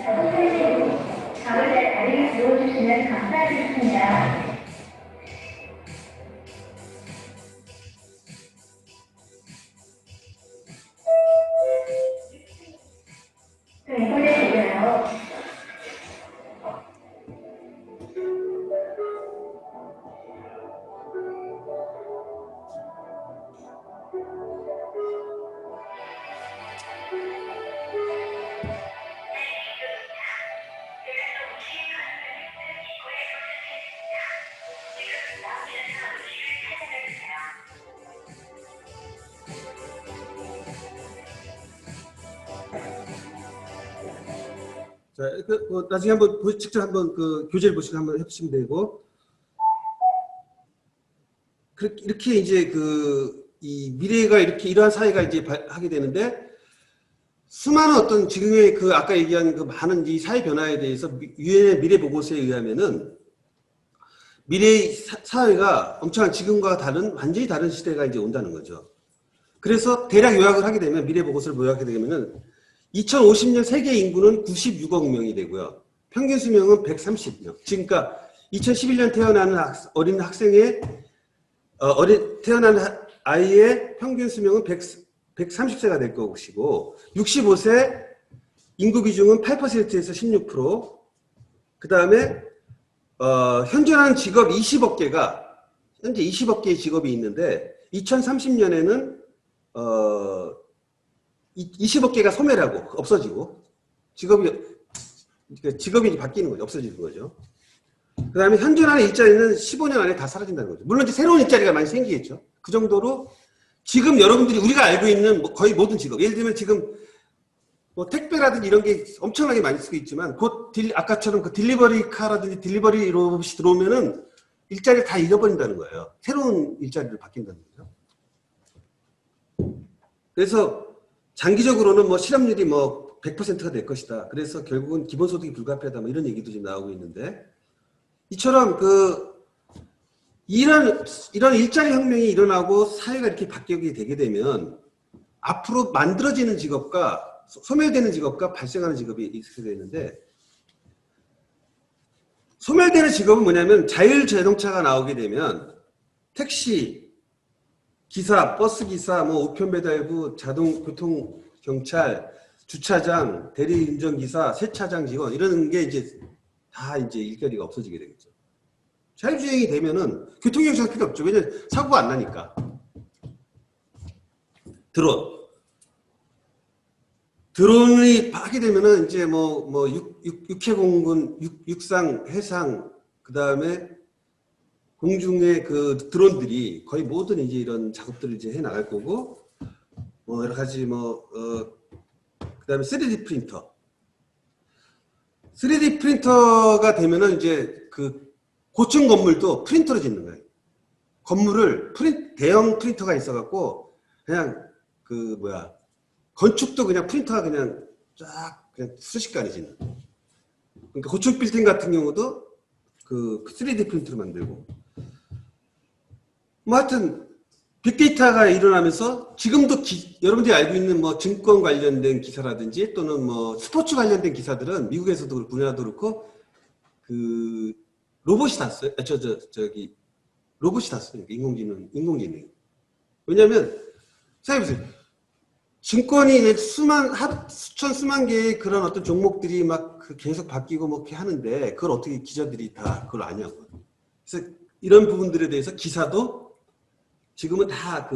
잠을 잘 자리에 들어주시면 감사하겠습니다. 이번에 들려요. 자, 나중에 한번 직접 한번 그 교재를 보시고 한번 해보시면 되고 이렇게 이제 이 미래가 이렇게 이러한 사회가 이제 하게 되는데 수많은 어떤 지금의 그 아까 얘기한 그 많은 이 사회 변화에 대해서 유엔의 미래 보고서에 의하면은 미래의 사회가 엄청난 지금과 다른 완전히 다른 시대가 이제 온다는 거죠. 그래서 대략 요약을 하게 되면 미래 보고서를 요약하게 되면은 2050년 세계 인구는 96억 명이 되고요. 평균 수명은 130명. 지금 그러니까 2011년 태어나는 어린 학생의 태어난 아이의 평균 수명은 130세가 될 것이고 65세 인구 비중은 8%에서 16%. 그다음에 현존하는 직업 20억 개가 현재 20억 개의 직업이 있는데 2030년에는 20억 개가 소멸하고 없어지고 직업이 바뀌는 거죠. 없어지는 거죠. 그 다음에 현존하는 일자리는 15년 안에 다 사라진다는 거죠. 물론 이제 새로운 일자리가 많이 생기겠죠. 그 정도로 지금 여러분들이 우리가 알고 있는 거의 모든 직업, 예를 들면 지금 뭐 택배라든지 이런 게 엄청나게 많이 쓰고 있지만 곧 아까처럼 그 딜리버리 카라든지 딜리버리 로봇이 들어오면은 일자리를 다 잃어버린다는 거예요. 새로운 일자리를 바뀐다는 거죠. 그래서 장기적으로는 뭐 실업률이 뭐 100%가 될 것이다. 그래서 결국은 기본소득이 불가피하다. 뭐 이런 얘기도 지금 나오고 있는데 이처럼 이런 일자리 혁명이 일어나고 사회가 이렇게 바뀌게 되게 되면 앞으로 만들어지는 직업과 소멸되는 직업과 발생하는 직업이 있게 되는데 소멸되는 직업은 뭐냐면 자율자동차가 나오게 되면 택시, 기사, 버스 기사, 뭐 우편 배달부, 자동 교통 경찰, 주차장, 대리 운전 기사, 세차장 직원 이런 게 이제 다 이제 일자리가 없어지게 되겠죠. 자율주행이 되면은 교통경찰 필요 없죠. 왜냐면 사고가 안 나니까. 드론이 하게 되면은 이제 육해공군, 육상, 해상, 그 다음에 공중의 그 드론들이 거의 모든 이제 이런 작업들을 이제 해 나갈 거고, 뭐 여러 가지 그 다음에 3D 프린터. 3D 프린터가 되면은 이제 그 고층 건물도 프린터로 짓는 거예요. 건물을 대형 프린터가 있어갖고 그냥 건축도 그냥 프린터가 그냥 쫙 그냥 순식간에 짓는. 그러니까 고층 빌딩 같은 경우도 그 3D 프린터로 만들고. 뭐 하여튼 빅데이터가 일어나면서 지금도 여러분들이 알고 있는 뭐 증권 관련된 기사라든지 또는 뭐 스포츠 관련된 기사들은 미국에서도 그렇고 우리나라도 그렇고 그 로봇이 다 써요. 로봇이 다 써요. 인공지능. 왜냐하면 생각해보세요. 증권이 수천 수만 개의 그런 어떤 종목들이 막 계속 바뀌고 뭐 이렇게 하는데 그걸 어떻게 기자들이 다 그걸 아냐고. 그래서 이런 부분들에 대해서 기사도 지금은 다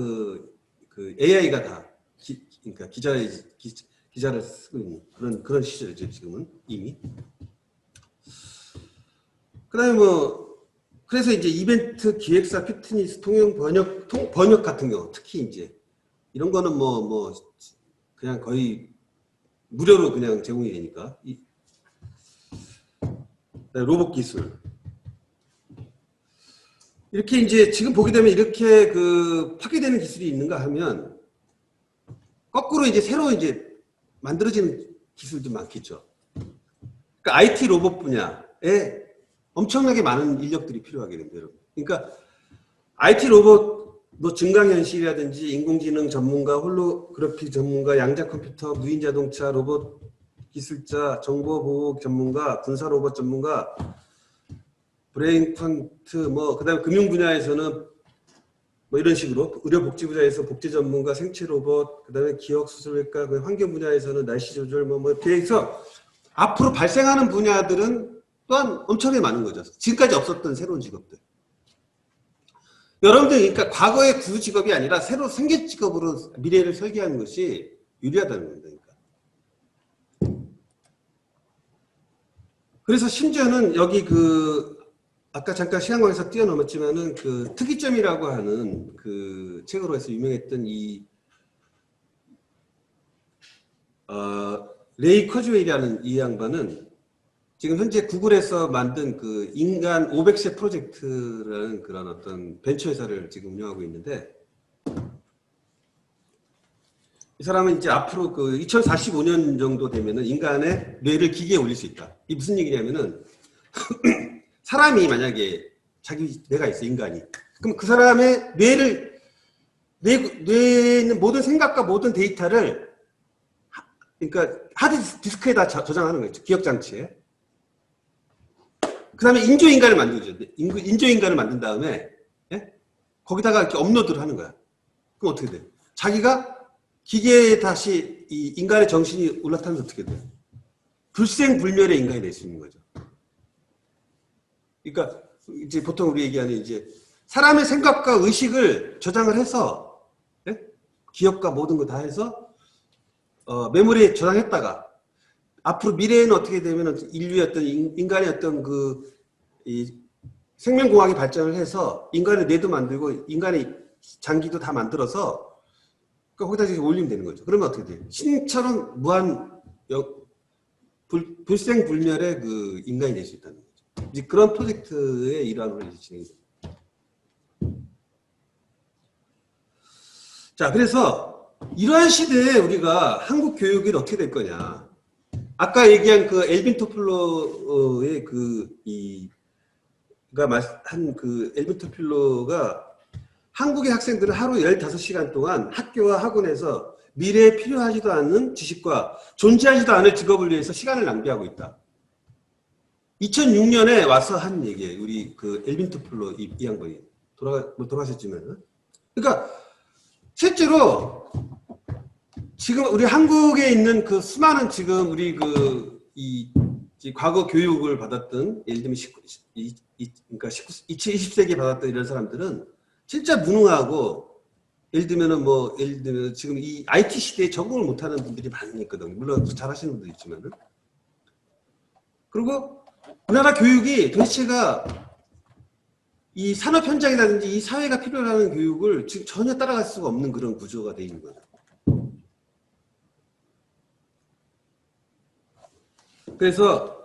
AI가 다 그러니까 기자를 쓰고 있는 그런 시절이죠. 지금은 이미. 그다음에 뭐 그래서 이제 이벤트 기획사, 피트니스, 통역, 번역 같은 경우, 특히 이제 이런 거는 그냥 거의 무료로 그냥 제공이 되니까. 로봇 기술. 이렇게 이제 지금 보게 되면 이렇게 그 파괴되는 기술이 있는가 하면 거꾸로 이제 새로 이제 만들어지는 기술도 많겠죠. 그러니까 IT 로봇 분야에 엄청나게 많은 인력들이 필요하게 됩니다, 여러분. 그러니까 IT 로봇, 증강현실이라든지 인공지능 전문가, 홀로그래픽 전문가, 양자 컴퓨터, 무인 자동차, 로봇 기술자, 정보보호 전문가, 군사 로봇 전문가, 브레인 퀀트, 그다음에 금융 분야에서는 이런 식으로 의료복지 분야에서 복지 전문가, 생체 로봇, 그다음에 기억 수술외과, 환경 분야에서는 날씨 조절, 이렇게 해서 앞으로 발생하는 분야들은 또한 엄청나게 많은 거죠. 지금까지 없었던 새로운 직업들. 여러분들, 그러니까 과거의 구 직업이 아니라 새로 생길 직업으로 미래를 설계하는 것이 유리하다는 겁니다. 그래서 심지어는 여기 아까 잠깐 시간 관계에서 뛰어넘었지만은 특이점이라고 하는 책으로 해서 유명했던 레이 커즈웨이라는 이 양반은 지금 현재 구글에서 만든 인간 500세 프로젝트라는 그런 어떤 벤처 회사를 지금 운영하고 있는데, 이 사람은 이제 앞으로 2045년 정도 되면은 인간의 뇌를 기계에 올릴 수 있다. 이게 무슨 얘기냐면은 사람이 만약에 자기 뇌가 있어, 인간이. 그럼 그 사람의 뇌에 있는 모든 생각과 모든 데이터를 그러니까 하드 디스크에다 저장하는 거죠. 기억 장치에. 그 다음에 인조인간을 만들죠. 인조인간을 만든 다음에, 예? 거기다가 이렇게 업로드를 하는 거야. 그럼 어떻게 돼? 자기가 기계에 다시 이 인간의 정신이 올라타면서 어떻게 돼? 불생불멸의 인간이 될 수 있는 거죠. 그러니까 이제 보통 우리 얘기하는 이제 사람의 생각과 의식을 저장을 해서, 예? 기억과 모든 거 다 해서 메모리에 저장했다가 앞으로 미래에는 어떻게 되면 인류의 어떤 인간의 어떤 이 생명공학이 발전을 해서 인간의 뇌도 만들고 인간의 장기도 다 만들어서 거기다 이제 올리면 되는 거죠. 그러면 어떻게 돼요? 신처럼 무한 불생불멸의 인간이 될 수 있다는 거죠. 이제 그런 프로젝트의 일환으로 이제 진행이 됩니다. 자, 그래서 이러한 시대에 우리가 한국 교육이 어떻게 될 거냐. 아까 얘기한 엘빈 토플러의 엘빈 토플러가 한국의 학생들은 하루 15시간 동안 학교와 학원에서 미래에 필요하지도 않은 지식과 존재하지도 않을 직업을 위해서 시간을 낭비하고 있다. 2006년에 와서 한 얘기예요. 우리 엘빈 토플러 이 양반이 돌아가셨지만. 그러니까 실제로 지금 우리 한국에 있는 수많은 지금 우리 과거 교육을 받았던, 예를 들면 20세기에 받았던 이런 사람들은 진짜 무능하고, 예를 들면 지금 이 IT 시대에 적응을 못하는 분들이 많이 있거든요. 물론 잘하시는 분도 있지만은. 그리고 우리나라 교육이 도대체가 이 산업 현장이라든지 이 사회가 필요로 하는 교육을 지금 전혀 따라갈 수가 없는 그런 구조가 되어 있는 거예요. 그래서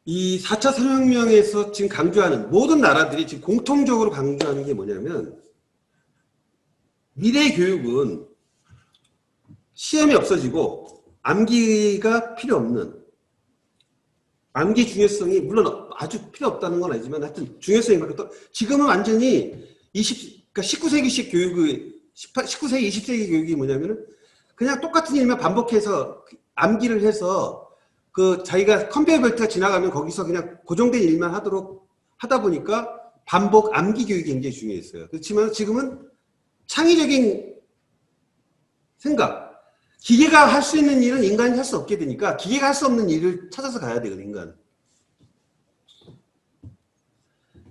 이 4차 산업혁명에서 지금 강조하는 모든 나라들이 지금 공통적으로 강조하는 게 뭐냐면, 미래 교육은 시험이 없어지고 암기가 필요 없는, 암기 중요성이 물론 아주 필요 없다는 건 아니지만 하여튼 중요성이 많고, 지금은 완전히 19세기식 교육의 19세기 20세기 교육이 뭐냐면은 그냥 똑같은 일만 반복해서 암기를 해서 자기가 컨베이어 벨트가 지나가면 거기서 그냥 고정된 일만 하다 보니까 반복 암기 교육이 굉장히 중요했어요. 그렇지만 지금은 창의적인 생각, 기계가 할 수 있는 일은 인간이 할 수 없게 되니까 기계가 할 수 없는 일을 찾아서 가야 되거든요, 인간은.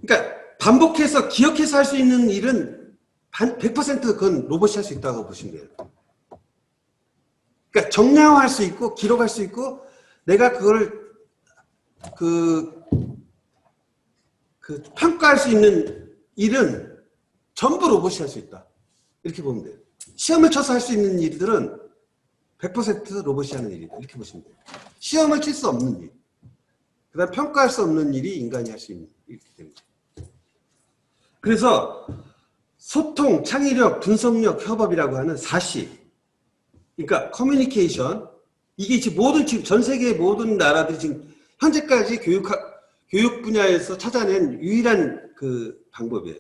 그러니까 반복해서 기억해서 할 수 있는 일은 100% 그건 로봇이 할 수 있다고 보시면 돼요. 그러니까 정량화할 수 있고 기록할 수 있고, 내가 그걸 그 평가할 수 있는 일은 전부 로봇이 할 수 있다. 이렇게 보면 돼요. 시험을 쳐서 할 수 있는 일들은 100% 로봇이 하는 일이다. 이렇게 보시면 돼요. 시험을 칠 수 없는 일. 그 다음 평가할 수 없는 일이 인간이 할 수 있는 일이기 때문에. 그래서 소통, 창의력, 분석력, 협업이라고 하는 4C. 그러니까 커뮤니케이션. 이게 지금 전 세계의 모든 나라들이 지금 현재까지 교육 분야에서 찾아낸 유일한 그 방법이에요.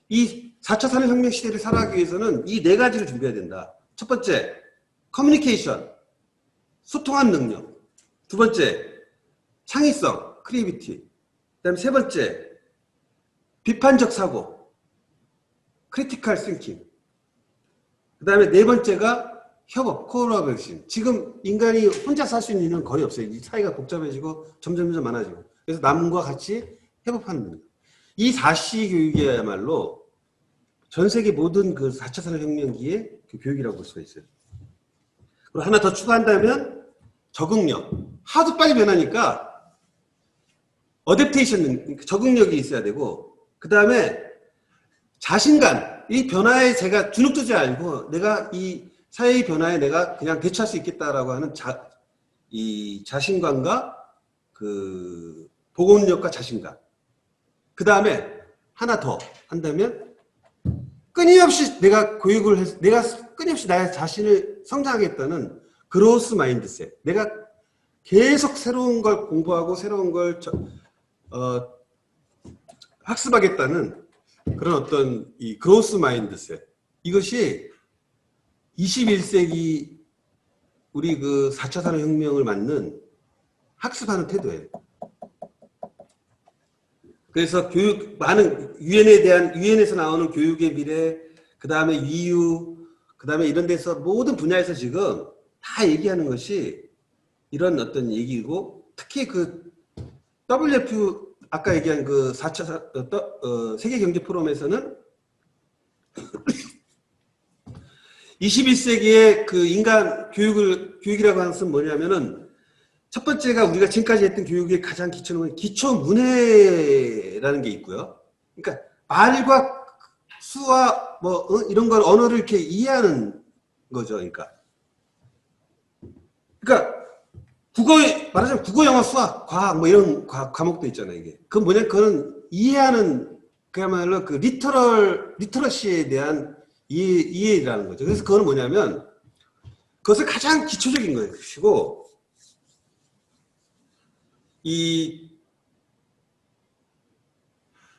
이 4차 산업혁명 시대를 살아가기 위해서는 이 4가지를 준비해야 된다. 첫 번째, 커뮤니케이션, 소통하는 능력. 두 번째, 창의성, 크리에이티비티. 그다음에 세 번째, 비판적 사고, 크리티컬 싱킹. 그다음에 네 번째가 협업, 콜라보레이션. 지금 인간이 혼자서 할 수 있는 일은 거의 없어요. 이 사회가 복잡해지고 점점 많아지고. 그래서 남과 같이 협업하는 능력. 이 4C 교육이야말로 전 세계 모든 그 4차 산업혁명기의 그 교육이라고 볼 수가 있어요. 그리고 하나 더 추가한다면 적응력. 하도 빨리 변하니까 어댑테이션, 적응력이 있어야 되고, 그 다음에 자신감. 이 변화에 제가 주눅들지 않고 내가 이 사회의 변화에 내가 그냥 대처할 수 있겠다라고 하는 이 자신감과 그 보건력과 자신감. 그 다음에 하나 더 한다면 끊임없이 내가 교육을 해서 내가 끊임없이 나의 자신을 성장하겠다는 그로스 마인드셋. 내가 계속 새로운 걸 공부하고 새로운 걸 학습하겠다는 그런 어떤 이 그로스 마인드셋. 이것이 21세기 우리 그 4차 산업혁명을 맞는 학습하는 태도예요. 그래서 많은 유엔에서 나오는 교육의 미래, 그 다음에 EU, 그 다음에 이런 데서 모든 분야에서 지금 다 얘기하는 것이 이런 어떤 얘기고, 특히 그 WF, 아까 얘기한 그 4차 세계경제포럼에서는 21세기의 그 인간 교육이라고 하는 것은 뭐냐면은 첫 번째가 우리가 지금까지 했던 교육의 가장 기초는 기초문해라는 게 있고요. 그러니까 말과 수와 이런 걸 언어를 이렇게 이해하는 거죠. 그러니까 말하자면 국어, 영어, 수학, 과학 이런 과목도 있잖아요. 이게 그건 뭐냐? 그건 이해하는 그야말로 그 리터러시에 대한 이해라는 거죠. 그래서 그건 뭐냐면 그것을 가장 기초적인 것이고,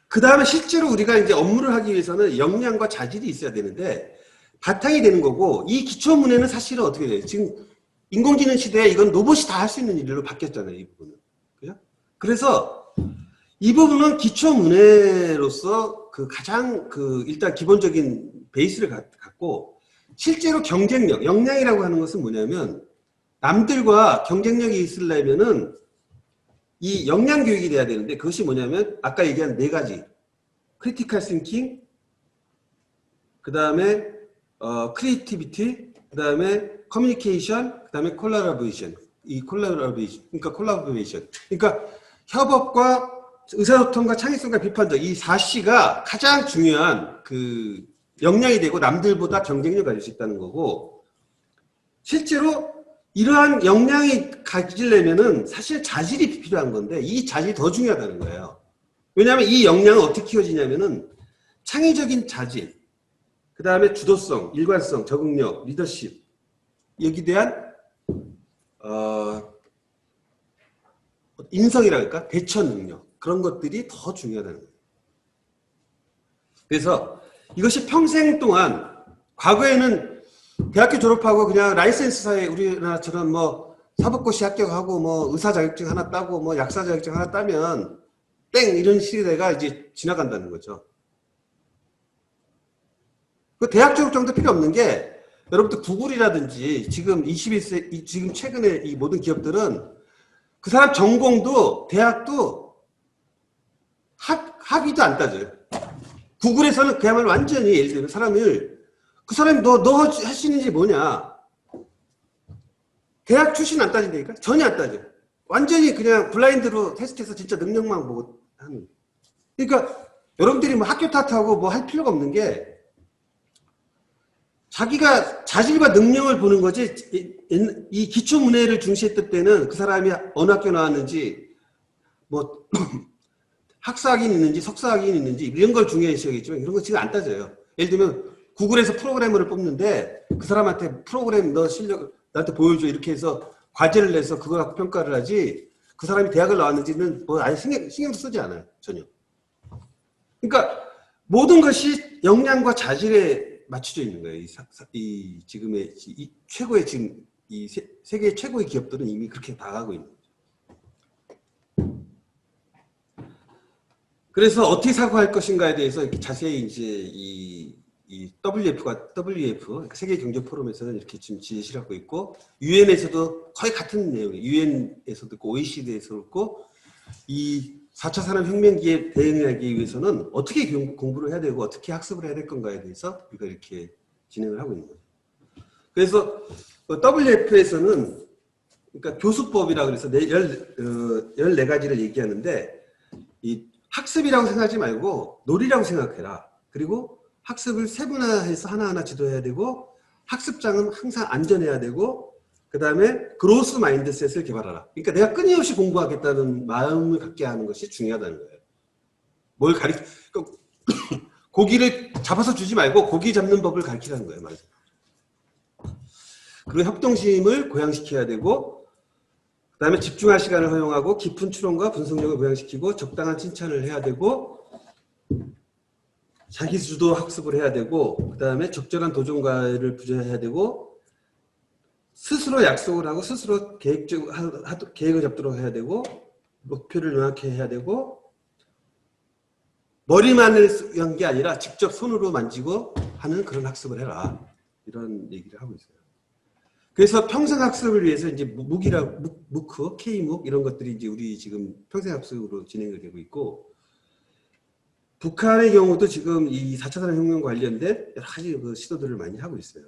그 다음에 실제로 우리가 이제 업무를 하기 위해서는 역량과 자질이 있어야 되는데 바탕이 되는 거고, 이 기초문해는 사실은 어떻게 돼요? 지금 인공지능 시대에 이건 로봇이 다 할 수 있는 일로 바뀌었잖아요, 이 부분은. 그죠? 그래서 이 부분은 기초문해로서 그 가장 일단 기본적인 베이스를 갖고, 실제로 경쟁력, 역량이라고 하는 것은 뭐냐면 남들과 경쟁력이 있으려면은 이 역량 교육이 돼야 되는데, 그것이 뭐냐면 아까 얘기한 4가지 크리티컬 싱킹, 그 다음에 크리에이티비티, 그 다음에 커뮤니케이션, 그 다음에 콜라보레이션. 그러니까 협업과 의사소통과 창의성과 비판적, 이 4C가 가장 중요한 그 역량이 되고 남들보다 경쟁력을 가질 수 있다는 거고, 실제로 이러한 역량이 가지려면은 사실 자질이 필요한 건데 이 자질이 더 중요하다는 거예요. 왜냐하면 이 역량은 어떻게 키워지냐면은 창의적인 자질, 그 다음에 주도성, 일관성, 적응력, 리더십, 여기에 대한 인성이라 할까? 대처 능력, 그런 것들이 더 중요하다는 거예요. 그래서 이것이 평생 동안, 과거에는 대학교 졸업하고 그냥 라이센스 사회, 우리나라처럼 사법고시 합격하고 의사 자격증 하나 따고 약사 자격증 하나 따면 땡 이런 시대가 이제 지나간다는 거죠. 그 대학 졸업 정도 필요 없는 게, 여러분들 구글이라든지 지금 21세 지금 최근에 이 모든 기업들은 그 사람 전공도 대학도 학위도 안 따져요. 구글에서는 그야말로 완전히, 예를 들면 그 사람이 너 할 수 있는 일이 뭐냐? 대학 출신 안 따진다니까? 전혀 안 따져. 완전히 그냥 블라인드로 테스트해서 진짜 능력만 보고 하는. 그러니까 여러분들이 뭐 학교 탓하고 뭐 할 필요가 없는 게 자기가 자질과 능력을 보는 거지. 이 기초 문해를 중시했던 때는 그 사람이 어느 학교 나왔는지 뭐 학사학위는 있는지 석사학위는 있는지 이런 걸 중요시하겠지만 이런 거 지금 안 따져요. 예를 들면 구글에서 프로그래머를 뽑는데 그 사람한테 프로그램 너 실력 나한테 보여줘 이렇게 해서 과제를 내서 그걸 갖고 평가를 하지 그 사람이 대학을 나왔는지는 뭐 아예 신경도 쓰지 않아요. 전혀. 그러니까 모든 것이 역량과 자질에 맞춰져 있는 거예요. 이 지금의 이 최고의 지금 이 세계 최고의 기업들은 이미 그렇게 나가고 있는 거죠. 그래서 어떻게 사고할 것인가에 대해서 이렇게 자세히 이제 이 WF 세계 경제 포럼에서는 이렇게 지금 지시를 하고 있고 유엔에서도 거의 같은 내용이에요. 유엔에서도 있고 OECD에서도 있고 이 4차 산업혁명기에 대응하기 위해서는 어떻게 공부를 해야 되고 어떻게 학습을 해야 될 건가에 대해서 우리가 이렇게 진행을 하고 있는 거죠. 그래서 WF에서는 그러니까 교수법이라고 그래서 14가지를 얘기하는데 이 학습이라고 생각하지 말고 놀이라고 생각해라. 그리고 학습을 세분화해서 하나하나 지도해야 되고 학습장은 항상 안전해야 되고 그 다음에 그로스 마인드셋을 개발하라. 그러니까 내가 끊임없이 공부하겠다는 마음을 갖게 하는 것이 중요하다는 거예요. 뭘 고기를 잡아서 주지 말고 고기 잡는 법을 가르치라는 거예요. 맞아요. 그리고 협동심을 고양시켜야 되고 그 다음에 집중할 시간을 허용하고 깊은 추론과 분석력을 고양시키고 적당한 칭찬을 해야 되고 자기 주도 학습을 해야 되고 그 다음에 적절한 도전과를 부여해야 되고 스스로 약속을 하고 스스로 계획을 잡도록 해야 되고 목표를 명확히 해야 되고 머리만을 한 게 아니라 직접 손으로 만지고 하는 그런 학습을 해라. 이런 얘기를 하고 있어요. 그래서 평생학습을 위해서 이제 무크, K묵 이런 것들이 이제 우리 지금 평생학습으로 진행이 되고 있고 북한의 경우도 지금 이 4차 산업혁명 관련된 여러 가지 그 시도들을 많이 하고 있어요.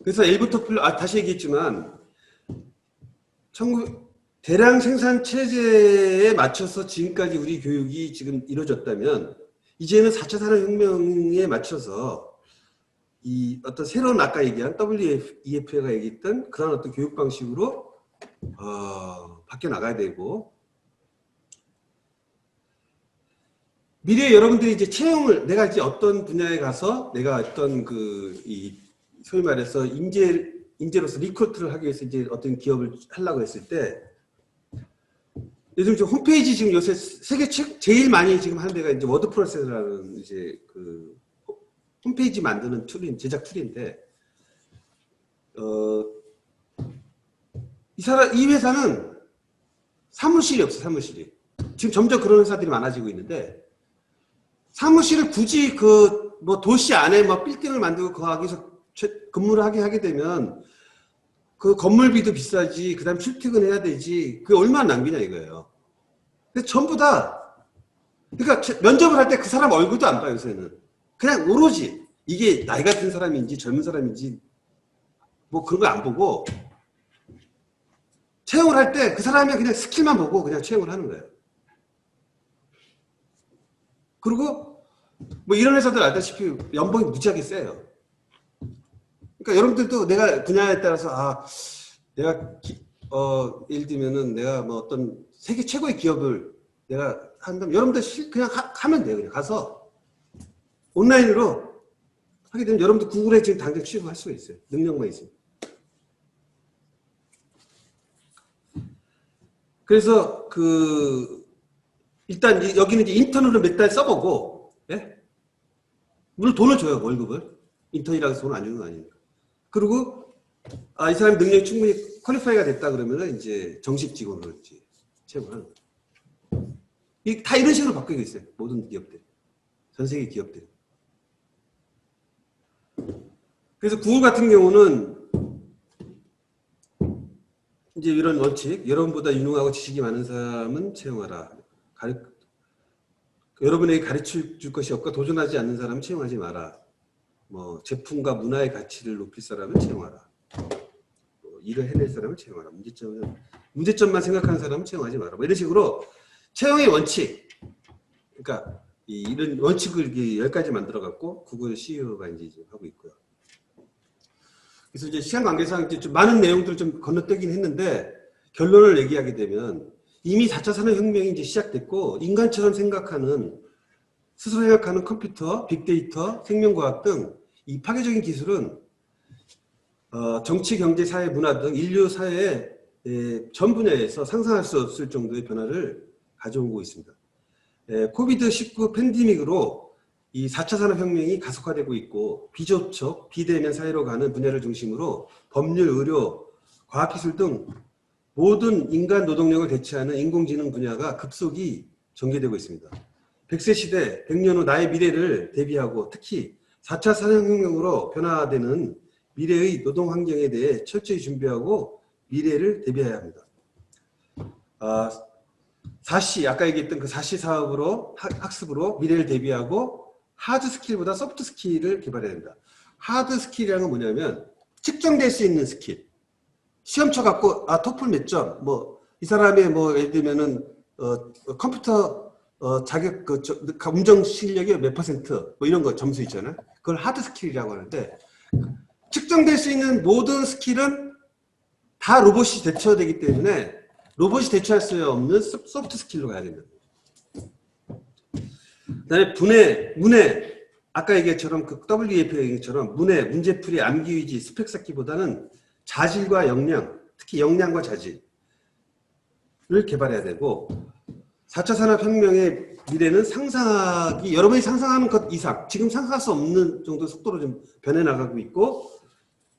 그래서 엘부터 다시 얘기했지만 대량 생산 체제에 맞춰서 지금까지 우리 교육이 지금 이루어졌다면 이제는 4차 산업혁명에 맞춰서 이 어떤 새로운 아까 얘기한 WEF가 얘기했던 그런 어떤 교육 방식으로 바뀌어 나가야 되고 미래에 여러분들이 이제 채용을 내가 이제 어떤 분야에 가서 내가 어떤 소위 말해서 인재로서 리크루트를 하기 위해서 이제 어떤 기업을 하려고 했을 때 요즘 홈페이지 지금 요새 세계 제일 많이 지금 하는 데가 이제 워드프레스라는 이제 그 홈페이지 만드는 제작 툴인데 이 회사는 사무실이 없어. 사무실이 지금 점점 그런 회사들이 많아지고 있는데 사무실을 굳이 뭐 도시 안에 막 빌딩을 만들고 거기서 근무를 하게 되면 그 건물비도 비싸지, 그 다음 출퇴근해야 되지, 그게 얼마나 낭비냐 이거예요. 근데 전부 다, 그러니까 면접을 할 때 그 사람 얼굴도 안 봐요, 요새는. 그냥 오로지 이게 나이 같은 사람인지 젊은 사람인지 뭐 그런 거 안 보고 채용을 할 때 그 사람의 그냥 스킬만 보고 그냥 채용을 하는 거예요. 그리고 뭐 이런 회사들 알다시피 연봉이 무지하게 세요. 그러니까 여러분들도 내가 분야에 따라서 내가 예를 들면은 내가 뭐 어떤 세계 최고의 기업을 내가 한다면 여러분들 그냥 하면 돼요. 그냥 가서 온라인으로 하게 되면 여러분들 구글에 지금 당장 취업할 수가 있어요. 능력만 있으면. 그래서 일단 여기는 이제 인턴으로 몇 달 써보고, 예? 물론 돈을 줘요, 월급을. 인턴이라고 해서 돈 안 주는 거 아니니까. 그리고 이 사람이 능력이 충분히 퀄리파이가 됐다 그러면은 이제 정식 직원으로 이제 채용을 하는 거예요. 다 이런 식으로 바뀌고 있어요. 모든 기업들. 전 세계 기업들. 그래서 구글 같은 경우는 이제 이런 원칙, 여러분보다 유능하고 지식이 많은 사람은 채용하라. 여러분에게 가르쳐 줄 것이 없고 도전하지 않는 사람은 채용하지 마라. 뭐 제품과 문화의 가치를 높일 사람은 채용하라. 일을 해낼 사람을 채용하라. 문제점만 생각하는 사람은 채용하지 마라. 뭐 이런 식으로 채용의 원칙. 그러니까 이런 원칙을 10가지 만들어 갖고 구글 CEO가 이제 하고 있고요. 그래서 이제 시간 관계상 이제 좀 많은 내용들을 좀 건너뛰긴 했는데 결론을 얘기하게 되면 이미 4차 산업혁명이 이제 시작됐고 인간처럼 생각하는 스스로 생각하는 컴퓨터, 빅데이터, 생명과학 등 이 파괴적인 기술은 정치, 경제, 사회, 문화 등 인류 사회의 전 분야에서 상상할 수 없을 정도의 변화를 가져오고 있습니다. 코비드-19 팬데믹으로 이 4차 산업혁명이 가속화되고 있고 비접촉, 비대면 사회로 가는 분야를 중심으로 법률, 의료, 과학기술 등 모든 인간 노동력을 대체하는 인공지능 분야가 급속히 전개되고 있습니다. 100세 시대, 100년 후 나의 미래를 대비하고 특히 4차 산업혁명으로 변화되는 미래의 노동 환경에 대해 철저히 준비하고 미래를 대비해야 합니다. 4C, 아까 얘기했던 그 4C 사업으로, 학습으로 미래를 대비하고 하드 스킬보다 소프트 스킬을 개발해야 됩니다. 하드 스킬이라는 건 뭐냐면 측정될 수 있는 스킬. 시험 쳐갖고, 토플 몇 점, 이 사람의 예를 들면은, 컴퓨터, 자격, 음정 실력이 몇 퍼센트, 이런 거 점수 있잖아요. 그걸 하드 스킬이라고 하는데, 측정될 수 있는 모든 스킬은 다 로봇이 대처되기 때문에 로봇이 대처할 수 없는 소프트 스킬로 가야 됩니다. 그 다음에 문해, 아까 얘기처럼 그 WEF 얘기처럼 문해, 문제풀이, 암기위지, 스펙 쌓기보다는 자질과 역량, 특히 역량과 자질을 개발해야 되고 4차 산업혁명의 미래는 상상하기, 여러분이 상상하는 것 이상, 지금 상상할 수 없는 정도 속도로 좀 변해나가고 있고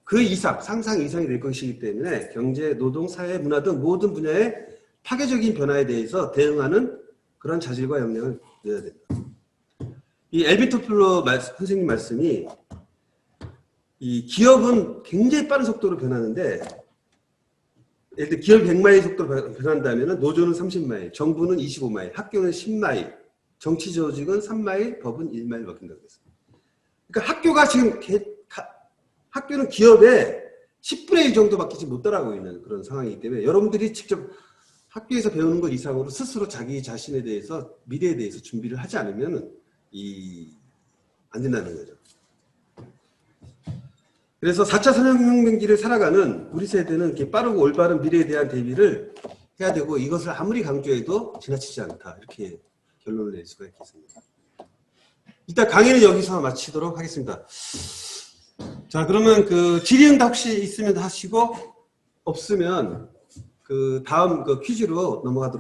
그 이상, 상상 이상이 될 것이기 때문에 경제, 노동, 사회, 문화 등 모든 분야의 파괴적인 변화에 대해서 대응하는 그런 자질과 역량을 내야 됩니다. 이 엘빈 토플러 선생님 말씀이 이 기업은 굉장히 빠른 속도로 변하는데 예를 들어 기업 100마일 속도로 변한다면 노조는 30마일, 정부는 25마일, 학교는 10마일, 정치 조직은 3마일, 법은 1마일 바뀐다고 했습니다. 그러니까 학교가 지금 학교는 기업의 10분의 1 정도밖에 못 따라가고 있는 그런 상황이기 때문에 여러분들이 직접 학교에서 배우는 것 이상으로 스스로 자기 자신에 대해서 미래에 대해서 준비를 하지 않으면 안 된다는 거죠. 그래서 4차 산업혁명기를 살아가는 우리 세대는 이렇게 빠르고 올바른 미래에 대한 대비를 해야 되고 이것을 아무리 강조해도 지나치지 않다. 이렇게 결론을 낼 수가 있겠습니다. 일단 강의는 여기서 마치도록 하겠습니다. 자, 그러면 그 질의응답 혹시 있으면 하시고 없으면 그 다음 그 퀴즈로 넘어가도록